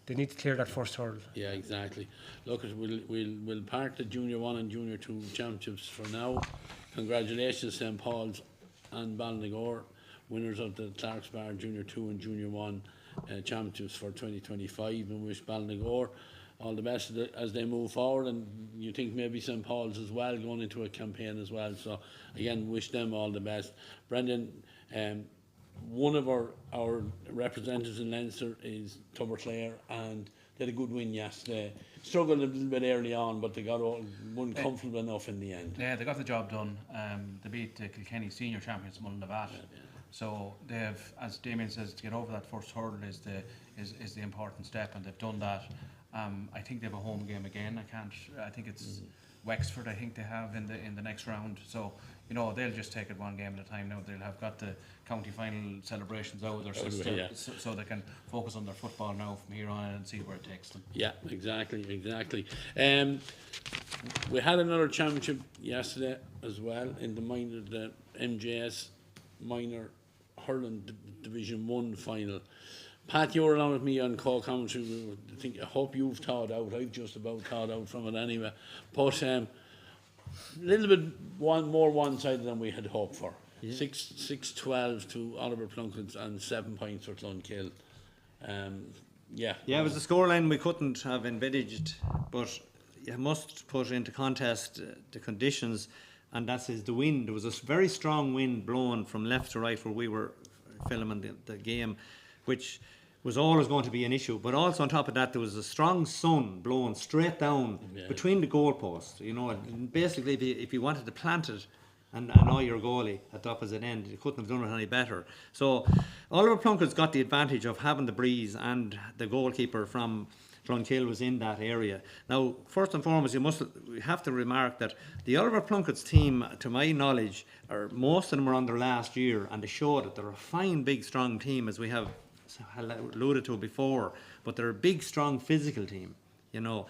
to clear that first hurdle. Yeah, exactly. Look, we'll park the Junior 1 and Junior 2 championships for now. Congratulations, St Paul's and Ballinagore, winners of the Clark's Bar Junior 2 and Junior 1 championships for 2025, and wish Ballinagore all the best as they move forward, and you think maybe St Paul's as well going into a campaign as well. So again, wish them all the best. Brendan, one of our representatives in Leinster is Tuberclare, and they had a good win yesterday. Struggled a little bit early on, but they got one comfortable enough in the end. Yeah, they got the job done. They beat Kilkenny senior champions Mullingar. So they have, as Damien says, to get over that first hurdle is the important step, and they've done that. I think they have a home game again. I think it's Wexford. I think they have in the next round. So they'll just take it one game at a time now. They'll have got the county final celebrations out of their system, so they can focus on their football now from here on and see where it takes them. Yeah, exactly. We had another championship yesterday as well in the MJS minor Hurling Division 1 final. Pat, you were along with me on co-commentary. I hope you've thought out. I've just about thought out from it anyway. But a little bit more one-sided than we had hoped for. 6-12 to Oliver Plunkett's and 7 points for Clonkill. It was a scoreline we couldn't have envisaged, but you must put into contest the conditions, and that is the wind. There was a very strong wind blowing from left to right where we were filming the game, which was always going to be an issue. But also on top of that, there was a strong sun blowing straight down between the goalposts. Basically, if you wanted to plant it and annoy your goalie at the opposite end, you couldn't have done it any better. So Oliver Plunkett's got the advantage of having the breeze and the goalkeeper from Clonkill was in that area. Now, first and foremost, we have to remark that the Oliver Plunkett's team, to my knowledge, most of them are on their last year, and they show that they're a fine, big, strong team, as we have alluded to before, but they're a big, strong, physical team, you know.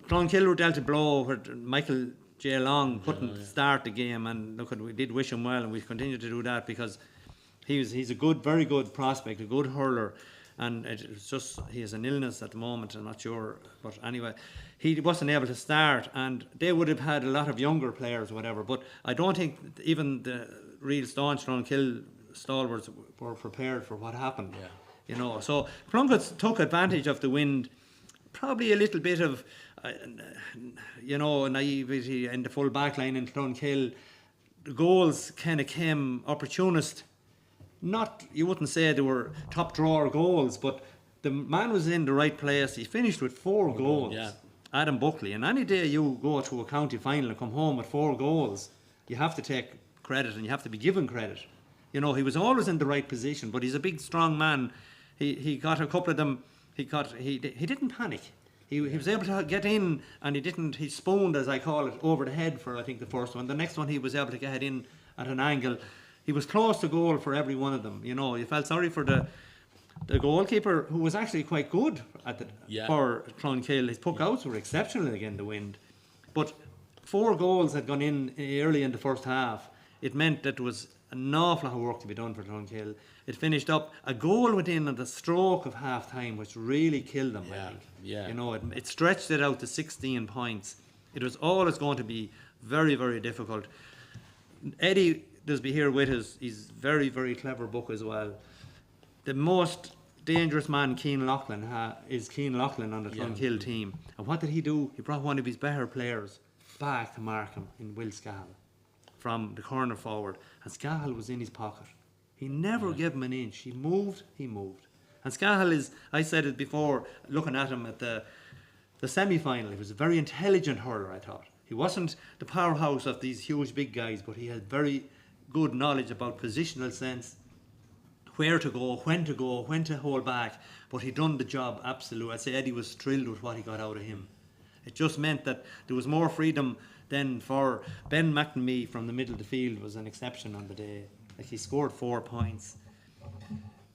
Clonkill were dealt a blow where Michael J. Long couldn't start the game, and look, we did wish him well, and we continue to do that because he's a good, very good prospect, a good hurler, and it's just he has an illness at the moment. I'm not sure, but anyway, he wasn't able to start, and they would have had a lot of younger players, or whatever. But I don't think even the real staunch Clonkill stalwarts were prepared for what happened. Yeah. You know, so Plunkett's took advantage of the wind, probably a little bit of naivety in the full back line in Clonkill. The goals kind of came opportunist. Not, you wouldn't say they were top drawer goals, but the man was in the right place. He finished with 4 goals. Yeah. Adam Buckley. And any day you go to a county final and come home with 4 goals, you have to take credit and you have to be given credit. You know, he was always in the right position, but he's a big, strong man. He got a couple of them. He didn't panic. He was able to get in, and he spooned, as I call it, over the head for, I think, the first one. The next one he was able to get in at an angle. He was close to goal for every one of them. You know, you felt sorry for the goalkeeper, who was actually quite good for Clonkill. His puck-outs were exceptional again, the wind. But 4 goals had gone in early in the first half. It meant that there was an awful lot of work to be done for Clonkill. It finished up, a goal went in at the stroke of half-time, which really killed them, I think. Yeah. You know, it stretched it out to 16 points. It was always going to be very, very difficult. Eddie does be here with us. He's very, very clever book as well. The most dangerous man Cian Loughlin is Cian Loughlin on the Clonkill team. And what did he do? He brought one of his better players back to mark him in Will Scahill from the corner forward. And Scahill was in his pocket. He never gave him an inch. He moved. And Scahill is, I said it before, looking at him at the semi-final, he was a very intelligent hurler, I thought. He wasn't the powerhouse of these huge big guys, but he had very good knowledge about positional sense, where to go, when to hold back. But he done the job absolutely. I'd say Eddie was thrilled with what he got out of him. It just meant that there was more freedom then for Ben McNamee from the middle of the field was an exception on the day. Like, he scored 4 points.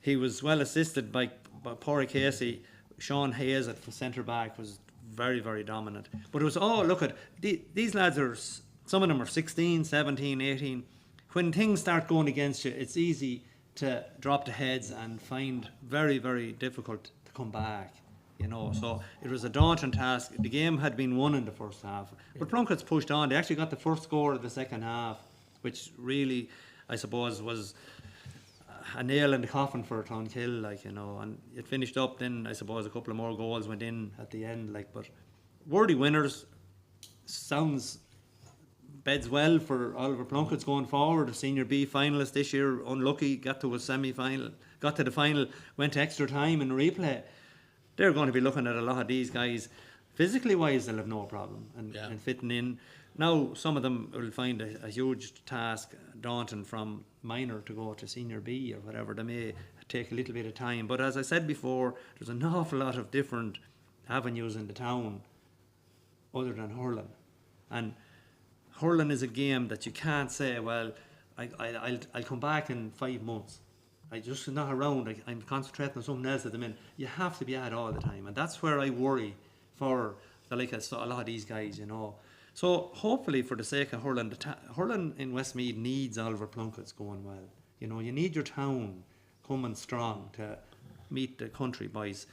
He was well assisted by Pádraig Casey. Sean Hayes at the centre back was very, very dominant. But it was all, look at, these lads are, some of them are 16, 17, 18. When things start going against you, it's easy to drop the heads and find very, very difficult to come back. You know, so it was a daunting task. The game had been won in the first half, but Plunkett's pushed on. They actually got the first score of the second half, which really, I suppose, was a nail in the coffin for Clonkill, like, you know. And it finished up. Then I suppose a couple of more goals went in at the end, like. But worthy winners. Sounds beds well for Oliver Plunkett's going forward. A Senior B finalist this year, unlucky, got to a semi-final, got to the final, went to extra time in replay. They're going to be looking at a lot of these guys. Physically wise, they'll have no problem and fitting in. Now, some of them will find a huge task, daunting, from minor to go to Senior B or whatever. They may take a little bit of time. But as I said before, there's an awful lot of different avenues in the town other than hurling. And hurling is a game that you can't say, well, I'll come back in 5 months. I just not around. I'm concentrating on something else at the minute. You have to be at all the time, and that's where I worry for a lot of these guys, you know. So hopefully, for the sake of hurling, hurling in Westmeath needs Oliver Plunkett's going well. You know, you need your town coming strong to meet the country boys,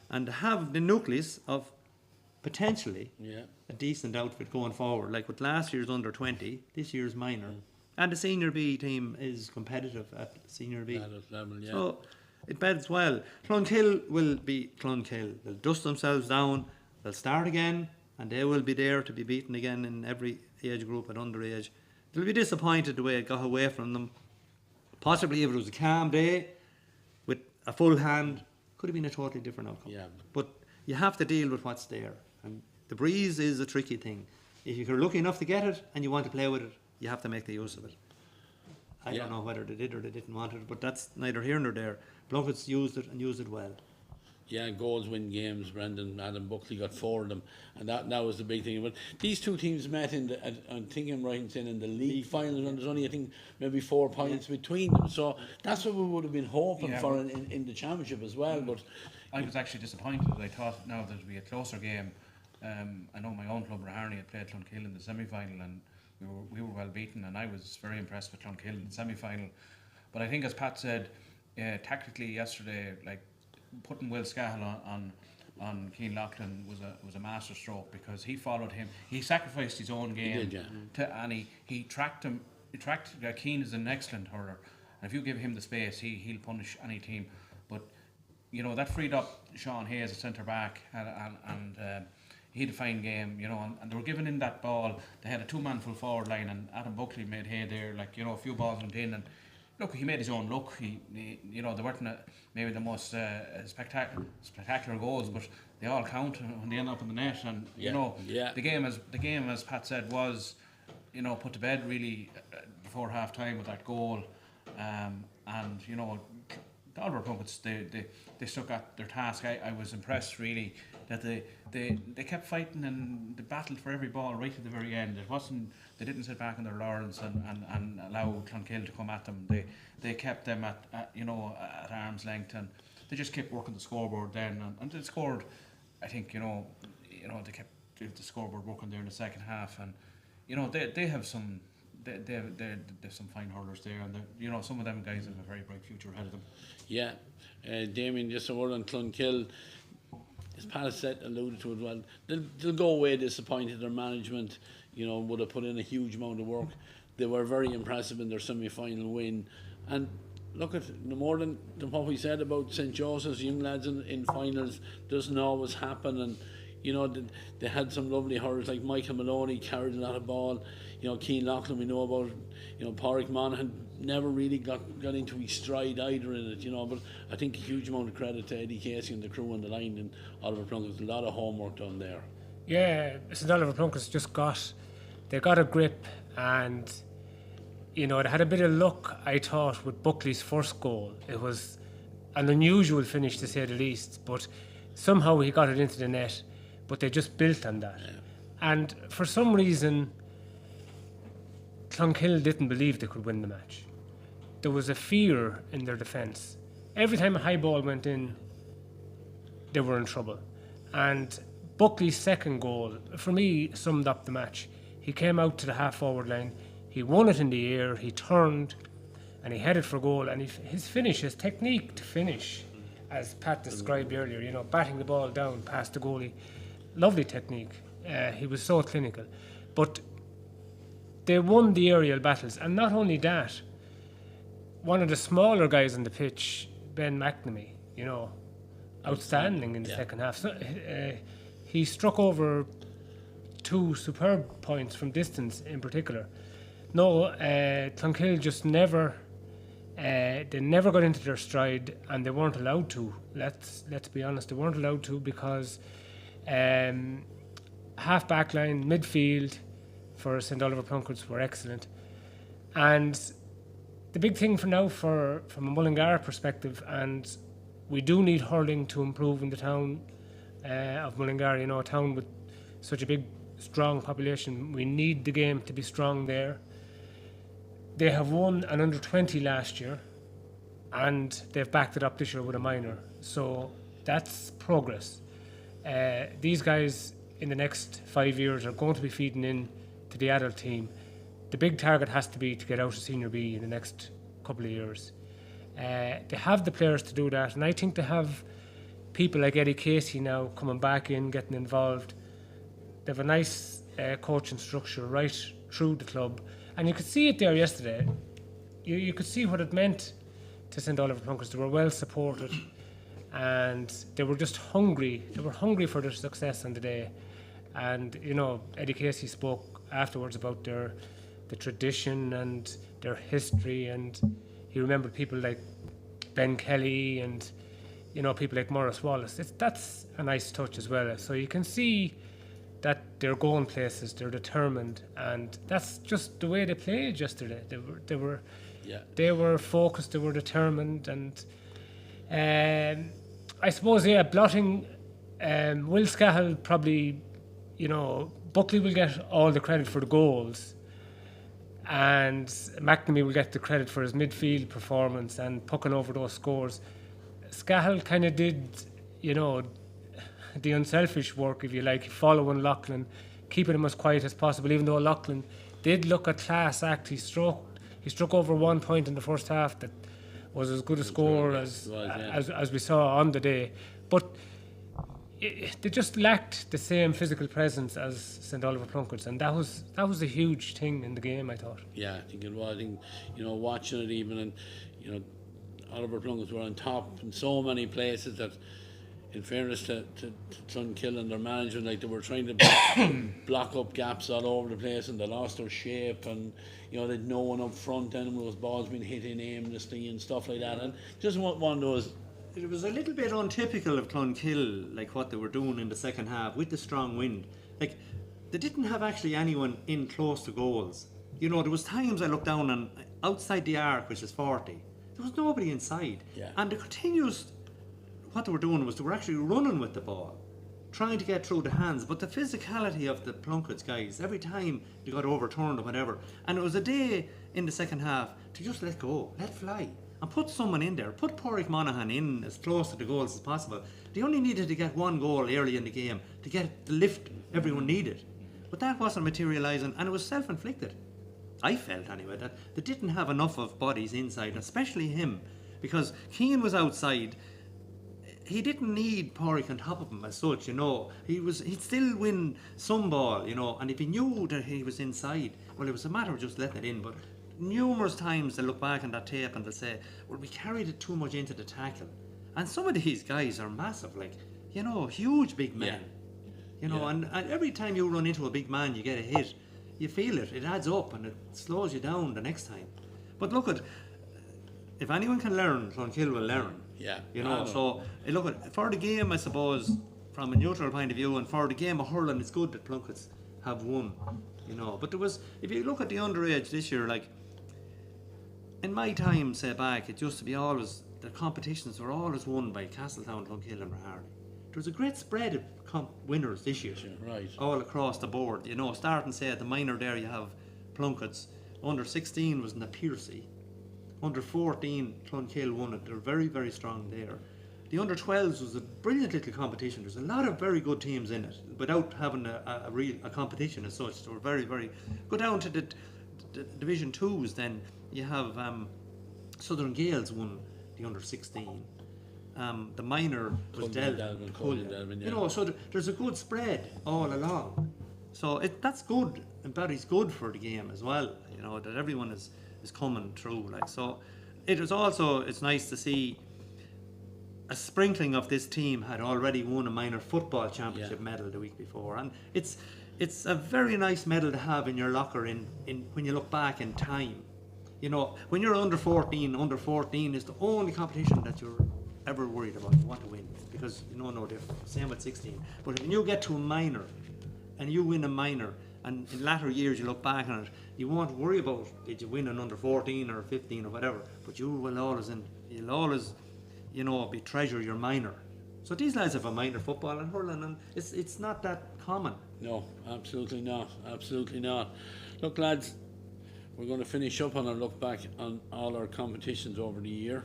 and have the nucleus of potentially a decent outfit going forward. Like with last year's under 20, this year's minor. And the Senior B team is competitive at Senior B. Level, yeah. So it beds well. Clonkill will be Clonkill. They'll dust themselves down, they'll start again, and they will be there to be beaten again in every age group at underage. They'll be disappointed the way it got away from them. Possibly if it was a calm day with a full hand, could have been a totally different outcome. Yeah. But you have to deal with what's there. And the breeze is a tricky thing. If you're lucky enough to get it and you want to play with it, you have to make the use of it. I don't know whether they did or they didn't want it, but that's neither here nor there. Plunkett's used it and used it well. Yeah, goals win games. Brendan, Adam Buckley got 4 of them, and that was the big thing. But these two teams met in the, I think I'm right in saying, in the league finals, and there's only, I think, maybe 4 points between them. So that's what we would have been hoping for in the championship as well. But I was actually disappointed. I thought now there'd be a closer game. I know my own club, Iarmhi, had played Clonkill in the semi-final, and we were well beaten, and I was very impressed with Clonkill in the semi-final. But I think, as Pat said, tactically yesterday, like putting Will Scahill on Keane Loughlin was a master stroke, because he followed him. He sacrificed his own game, and he tracked him. Keane is an excellent hurler, and if you give him the space, he'll punish any team. But you know, that freed up Sean Hayes, a centre back, and he had a fine game, you know, and they were giving in that ball. They had a 2-man full forward line, and Adam Buckley made hay there, like, you know, a few balls went in, and look, he made his own look. He you know, they weren't maybe the most spectacular goals, but they all count when they end up in the net. And you know, the game, as Pat said, was, you know, put to bed really before half time with that goal. And you know, the Oliver Plunketts, they stuck at their task. I was impressed really that they kept fighting and they battled for every ball right to the very end. It wasn't, they didn't sit back on their laurels and allow Clonkill to come at them. They kept them at you know, at arm's length, and they just kept working the scoreboard then, and they scored. I think you know they kept the scoreboard working there in the second half, and you know they have some. There's some fine hurlers there, and you know, some of them guys have a very bright future ahead of them. Yeah, Damien, just a word on Clonkill. As Pat said, alluded to it well, they'll go away disappointed. Their management, you know, would have put in a huge amount of work. They were very impressive in their semi-final win, and look at more than what we said about St. Joseph's young lads in finals doesn't always happen. And you know, they had some lovely hurlers like Michael Maloney, carried a lot of ball. You know, Keane Loughlin, we know about. You know, Pádraig Monaghan never really got into his stride either in it, you know. But I think a huge amount of credit to Eddie Casey and the crew on the line, and Oliver Plunkett. A lot of homework done there. Yeah, St. Oliver Plunkett's just got a grip, and you know, they had a bit of luck, I thought, with Buckley's first goal. It was an unusual finish, to say the least, but somehow he got it into the net. But they just built on that. Yeah. And for some reason, Clonkill didn't believe they could win the match. There was a fear in their defence. Every time a high ball went in, they were in trouble. And Buckley's second goal, for me, summed up the match. He came out to the half-forward line, he won it in the air, he turned, and he headed for goal. And his finish, his technique to finish, as Pat described earlier, you know, batting the ball down past the goalie, lovely technique. He was so clinical. But they won the aerial battles, and not only that, one of the smaller guys on the pitch, Ben McNamee, you know, outstanding in the second half. So, he struck over 2 superb points from distance in particular. No, Clonkill just never, they never got into their stride, and they weren't allowed to. Let's be honest, they weren't allowed to, because half back line, midfield for St. Oliver Plunketts were excellent. And the big thing for now, from a Mullingar perspective, and we do need hurling to improve in the town of Mullingar, you know, a town with such a big, strong population. We need the game to be strong there. They have won an under-20 last year, and they've backed it up this year with a minor. So that's progress. These guys in the next 5 years are going to be feeding in to the adult team. The big target has to be to get out of Senior B in the next couple of years. They have the players to do that, and I think they have people like Eddie Casey now coming back in, getting involved. They have a nice coaching structure right through the club, and you could see it there yesterday. You could see what it meant to St. Oliver Plunketts. They were well supported, and they were just hungry. They were hungry for their success on the day. And you know, Eddie Casey spoke afterwards about the tradition and their history, and he remembered people like Ben Kelly and, you know, people like Maurice Wallace. That's a nice touch as well. So you can see that they're going places, they're determined, and that's just the way they played yesterday. They were focused, they were determined, and I suppose, yeah, blotting. Will Scahill probably, Buckley will get all the credit for the goals, and McNamee will get the credit for his midfield performance and pucking over those scores. Scahill kind of did, the unselfish work, if you like, following Loughlin, keeping him as quiet as possible, even though Loughlin did look a class act. He struck over 1 point in the first half that was as good a score as we saw on the day. But they just lacked the same physical presence as St Oliver Plunkett's, and that was a huge thing in the game, I thought. Yeah, I think it was. I think, watching it even, and Oliver Plunkett's were on top in so many places that, in fairness to Clonkill and their management, like, they were trying to block up gaps all over the place, and they lost their shape, and they'd no one up front, and those balls being hit in aimlessly and stuff like that, and just one of those. It was a little bit untypical of Clonkill, like what they were doing in the second half with the strong wind. Like, they didn't have actually anyone in close to goals. There was times I looked down and outside the arc, which is 40, there was nobody inside. Yeah. And the continuous, what they were doing was they were actually running with the ball, trying to get through the hands. But the physicality of the Plunkett's guys, every time they got overturned or whatever, and it was a day in the second half to just let go, let fly. And put someone in there. Put Pádraig Monaghan in as close to the goals as possible. They only needed to get one goal early in the game to get the lift everyone needed. But that wasn't materialising, and it was self-inflicted. I felt anyway that they didn't have enough of bodies inside, especially him, because Keane was outside. He didn't need Pádraig on top of him as such, He'd still win some ball, and if he knew that he was inside, well, it was a matter of just letting it in. But numerous times they'll look back on that tape and they'll say, well, we carried it too much into the tackle. And some of these guys are massive, like, huge big men. And every time you run into a big man, you get a hit. You feel it adds up, and it slows you down the next time. But look if anyone can learn, Clonkill will learn. Yeah. So for the game, I suppose, from a neutral point of view, and for the game of hurling, it's good that Plunkett's have won. But there was, if you look at the underage this year, like, in my time, say back, it used to be always, the competitions were always won by Castletown, Clonkill and Maher. There was a great spread of winners this year, right, all across the board. Starting, say, at the minor there, you have Plunkett's. Under 16 was na Piercy. Under 14, Clonkill won it. They're very, very strong there. The under 12s was a brilliant little competition. There's a lot of very good teams in it, without having a real competition as such. They were very, very. Go down to the Division 2s, then you have Southern Gales won the under 16. The minor was Delvin. Yeah. So there's a good spread all along. So that's good, and Barry's good for the game as well. That everyone is coming through. Like, so it was also, it's nice to see a sprinkling of this team had already won a minor football championship medal the week before, and it's a very nice medal to have in your locker in when you look back in time. When you're under 14 is the only competition that you're ever worried about. You want to win, because no different. Same with 16. But when you get to a minor and you win a minor, and in latter years you look back on it, you won't worry about did you win an under 14 or 15 or whatever, but you'll always be treasure your minor. So these lads have a minor football and hurling, and it's not that common. No, absolutely not. Look, lads, we're going to finish up on our look back on all our competitions over the year.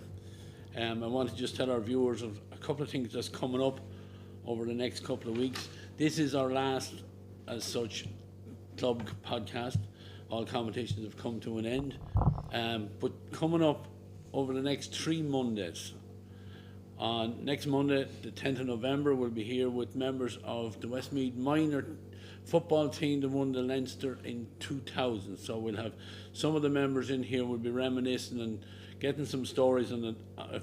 I want to just tell our viewers of a couple of things that's coming up over the next couple of weeks. This is our last, as such, club podcast. All competitions have come to an end. But coming up over the next 3 Mondays, on next Monday, the 10th of November, we'll be here with members of the Westmeath minor football team that won the Leinster in 2000. So we'll have some of the members in here. We'll be reminiscing and getting some stories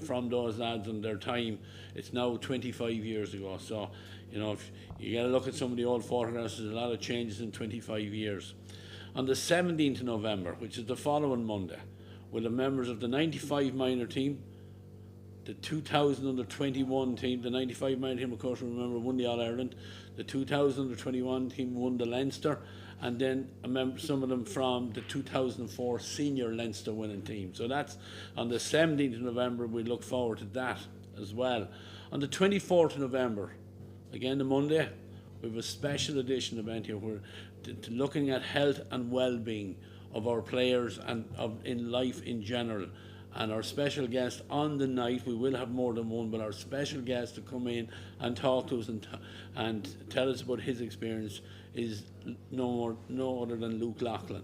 from those lads and their time. It's now 25 years ago. So, if you get a look at some of the old photographs, there's a lot of changes in 25 years. On the 17th of November, which is the following Monday, we'll have members of the 95 minor team, the 2000 under 21 team. The 95 minor team, of course, remember, won the All-Ireland. The 2000 under 21 team won the Leinster, and then some of them from the 2004 senior Leinster winning team. So that's on the 17th of November. We look forward to that as well. On the 24th of November, again the Monday, we have a special edition event here where looking at health and well-being of our players and in life in general. And our special guest on the night, we will have more than one, but our special guest to come in and talk to us and tell us about his experience is no other than Luke Loughlin.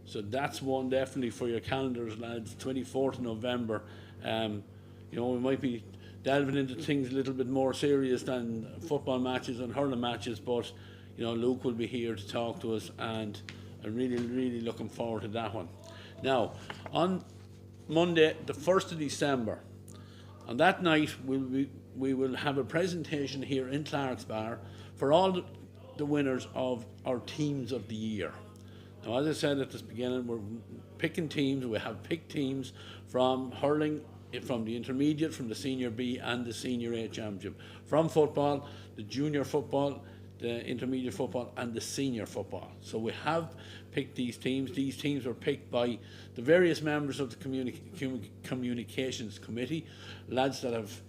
So that's one definitely for your calendars, lads. 24th of November. We might be delving into things a little bit more serious than football matches and hurling matches, but Luke will be here to talk to us, and I'm really, really looking forward to that one. Now, on Monday, the 1st of December, on that night, we will have a presentation here in Clark's Bar for all the winners of our teams of the year. Now, as I said at the beginning, we're picking teams. We have picked teams from hurling, from the intermediate, from the senior B and the senior A championship, from football, the junior football, the intermediate football and the senior football. So we have picked these teams. These teams were picked by the various members of the communications committee, lads that have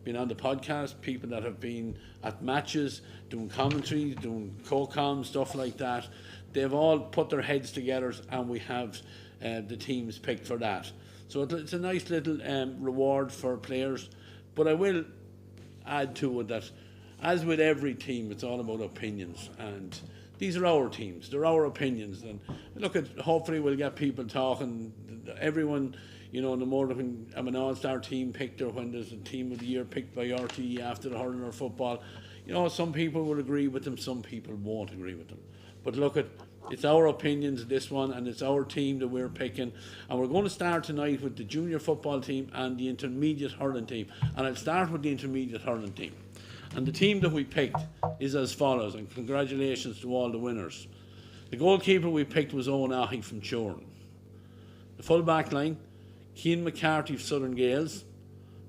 been on the podcast, people that have been at matches, doing commentary, doing co-com, stuff like that. They've all put their heads together, and we have the teams picked for that. So it's a nice little reward for players. But I will add to it that, as with every team, it's all about opinions. And these are our teams. They're our opinions. And hopefully we'll get people talking. Everyone, no more than have an all-star team picked, or when there's a team of the year picked by RTE after the hurling or football, some people will agree with them, some people won't agree with them. But it's our opinions, this one, and it's our team that we're picking. And we're going to start tonight with the junior football team and the intermediate hurling team. And I'll start with the intermediate hurling team. And the team that we picked is as follows, and congratulations to all the winners. The goalkeeper we picked was Iarmhi from Hurling. The full back line, Cian McCarthy from Southern Gales,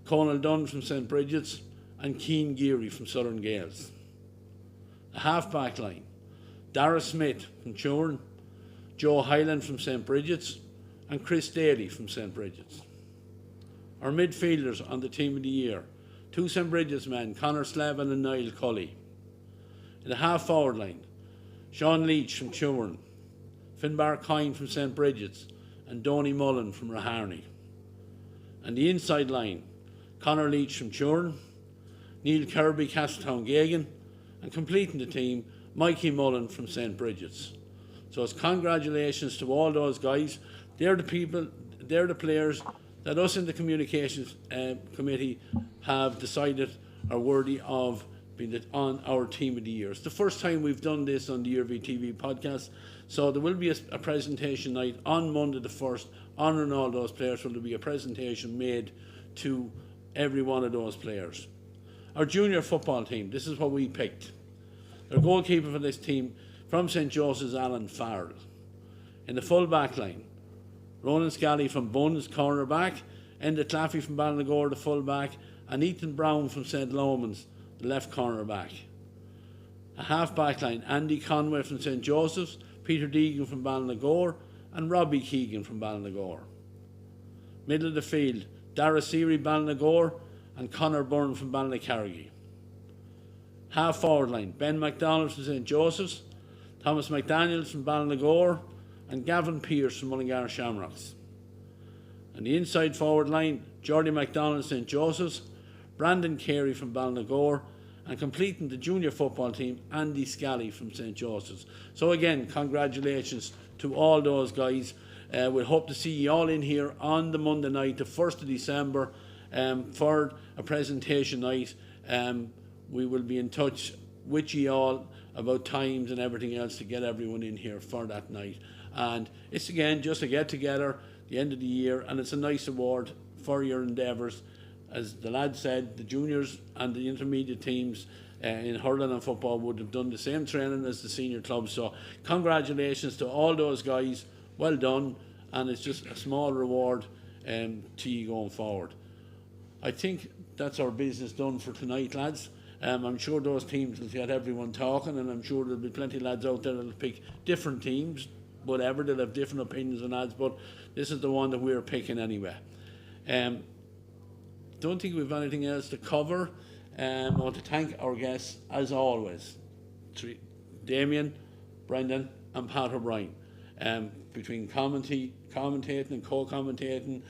Conal Dunn from St. Bridget's, and Cian Geary from Southern Gales. The half back line, Dara Smith from Hurling, Joe Hyland from St. Bridget's, and Chris Daly from St. Bridget's. Our midfielders on the team of the year, two St. Bridget's men, Conor Slavin and Niall Cully. In the half forward line, Sean Leach from Hurling, Finbar Coyne from St. Bridget's, and Donny Mullen from Raharney. And the inside line, Conor Leach from Hurling, Neil Kirby, Castletown Gagan, and completing the team, Mikey Mullen from St. Bridget's. So it's congratulations to all those guys. They're the people, they're the players that us in the communications committee have decided are worthy of being on our team of the year. It's the first time we've done this on the Iarmhi TV podcast. So there will be a presentation night on Monday the 1st, honouring all those players. So there'll be a presentation made to every one of those players. Our junior football team, this is what we picked. Our goalkeeper for this team from St. Joseph's, Alan Farrell. In the full back line, Ronan Scally from Buns, cornerback, Enda Claffey from Ballynagore, the full back, and Ethan Brown from St. Lomans, the left cornerback. A half back line, Andy Conway from St. Joseph's, Peter Deegan from Ballynagore, and Robbie Keegan from Ballynagore. Middle of the field, Dara Seary, Ballynagore, and Conor Byrne from Ballycarrigy. Half forward line, Ben McDonald from St. Joseph's, Thomas McDaniels from Ballynagore, and Gavin Pearce from Mullingar Shamrocks. And the inside forward line, Jordy McDonald, St. Joseph's, Brandon Carey from Ballynagore, and completing the junior football team, Andy Scally from St. Joseph's. So again, congratulations to all those guys. We'll hope to see you all in here on the Monday night, the 1st of December, for a presentation night. We will be in touch with you all about times and everything else to get everyone in here for that night. And it's again just a get together, the end of the year, and it's a nice award for your endeavours. As the lad said, the juniors and the intermediate teams in hurling and football would have done the same training as the senior clubs. So congratulations to all those guys. Well done, and it's just a small reward to you going forward. I think that's our business done for tonight, lads. I'm sure those teams will get everyone talking, and I'm sure there'll be plenty of lads out there that'll pick different teams, whatever, they'll have different opinions on lads, but this is the one that we're picking anyway. don't think we've anything else to cover. I want to thank our guests, as always, Damien, Brendan and Pat O'Brien. Between commentating and co-commentating,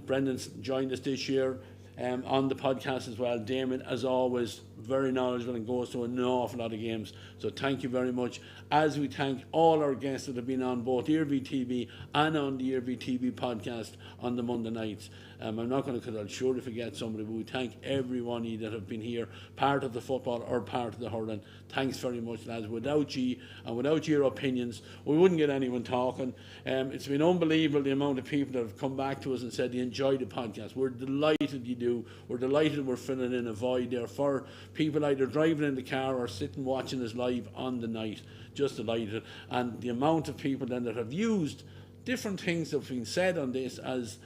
Brendan's joined us this year on the podcast as well. Damien, as always, very knowledgeable and goes to an awful lot of games. So thank you very much. As we thank all our guests that have been on both Iarmhi TV and on the Iarmhi TV podcast on the Monday nights. I'm not going to, because I'll surely forget somebody, but we thank everyone that have been here, part of the football or part of the hurling. Thanks very much, lads. Without you and without your opinions, we wouldn't get anyone talking. It's been unbelievable the amount of people that have come back to us and said they enjoy the podcast. We're delighted you do. We're delighted we're filling in a void there for people either driving in the car or sitting watching us live on the night. Just delighted. And the amount of people then that have used different things that have been said on this as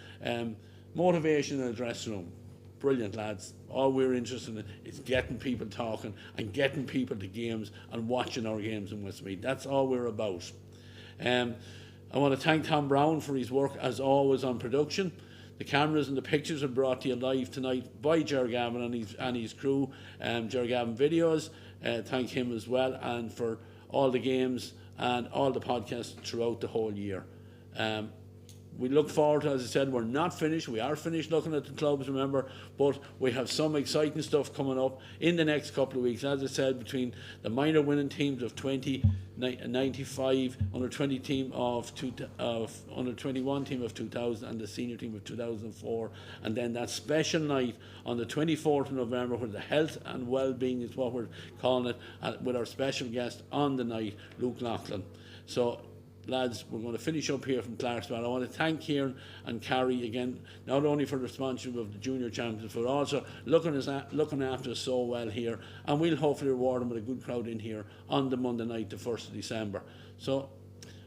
motivation in the dressing room. Brilliant, lads. All we're interested in is getting people talking and getting people to games and watching our games in Westmeath. That's all we're about. I want to thank Tom Brown for his work as always on production. The cameras and the pictures are brought to you live tonight by Ger Gavin and his crew. Ger Gavin Videos, thank him as well, and for all the games and all the podcasts throughout the whole year. We look forward to, as I said, we're not finished. We are finished looking at the clubs, remember, but we have some exciting stuff coming up in the next couple of weeks. As I said, between the minor winning teams of 1995, under 20 team of under 21 team of 2000, and the senior team of 2004, and then that special night on the 24th of November, where the health and well-being is what we're calling it, with our special guest on the night, Luke Laughlin. So, lads, we're going to finish up here from Clarksville. I want to thank Kieran and Carrie again, not only for the sponsorship of the junior champions, but also looking after us so well here. And we'll hopefully reward them with a good crowd in here on the Monday night, the 1st of December. So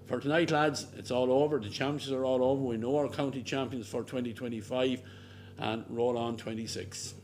for tonight, lads, it's all over. The championships are all over. We know our county champions for 2025, and roll on 26.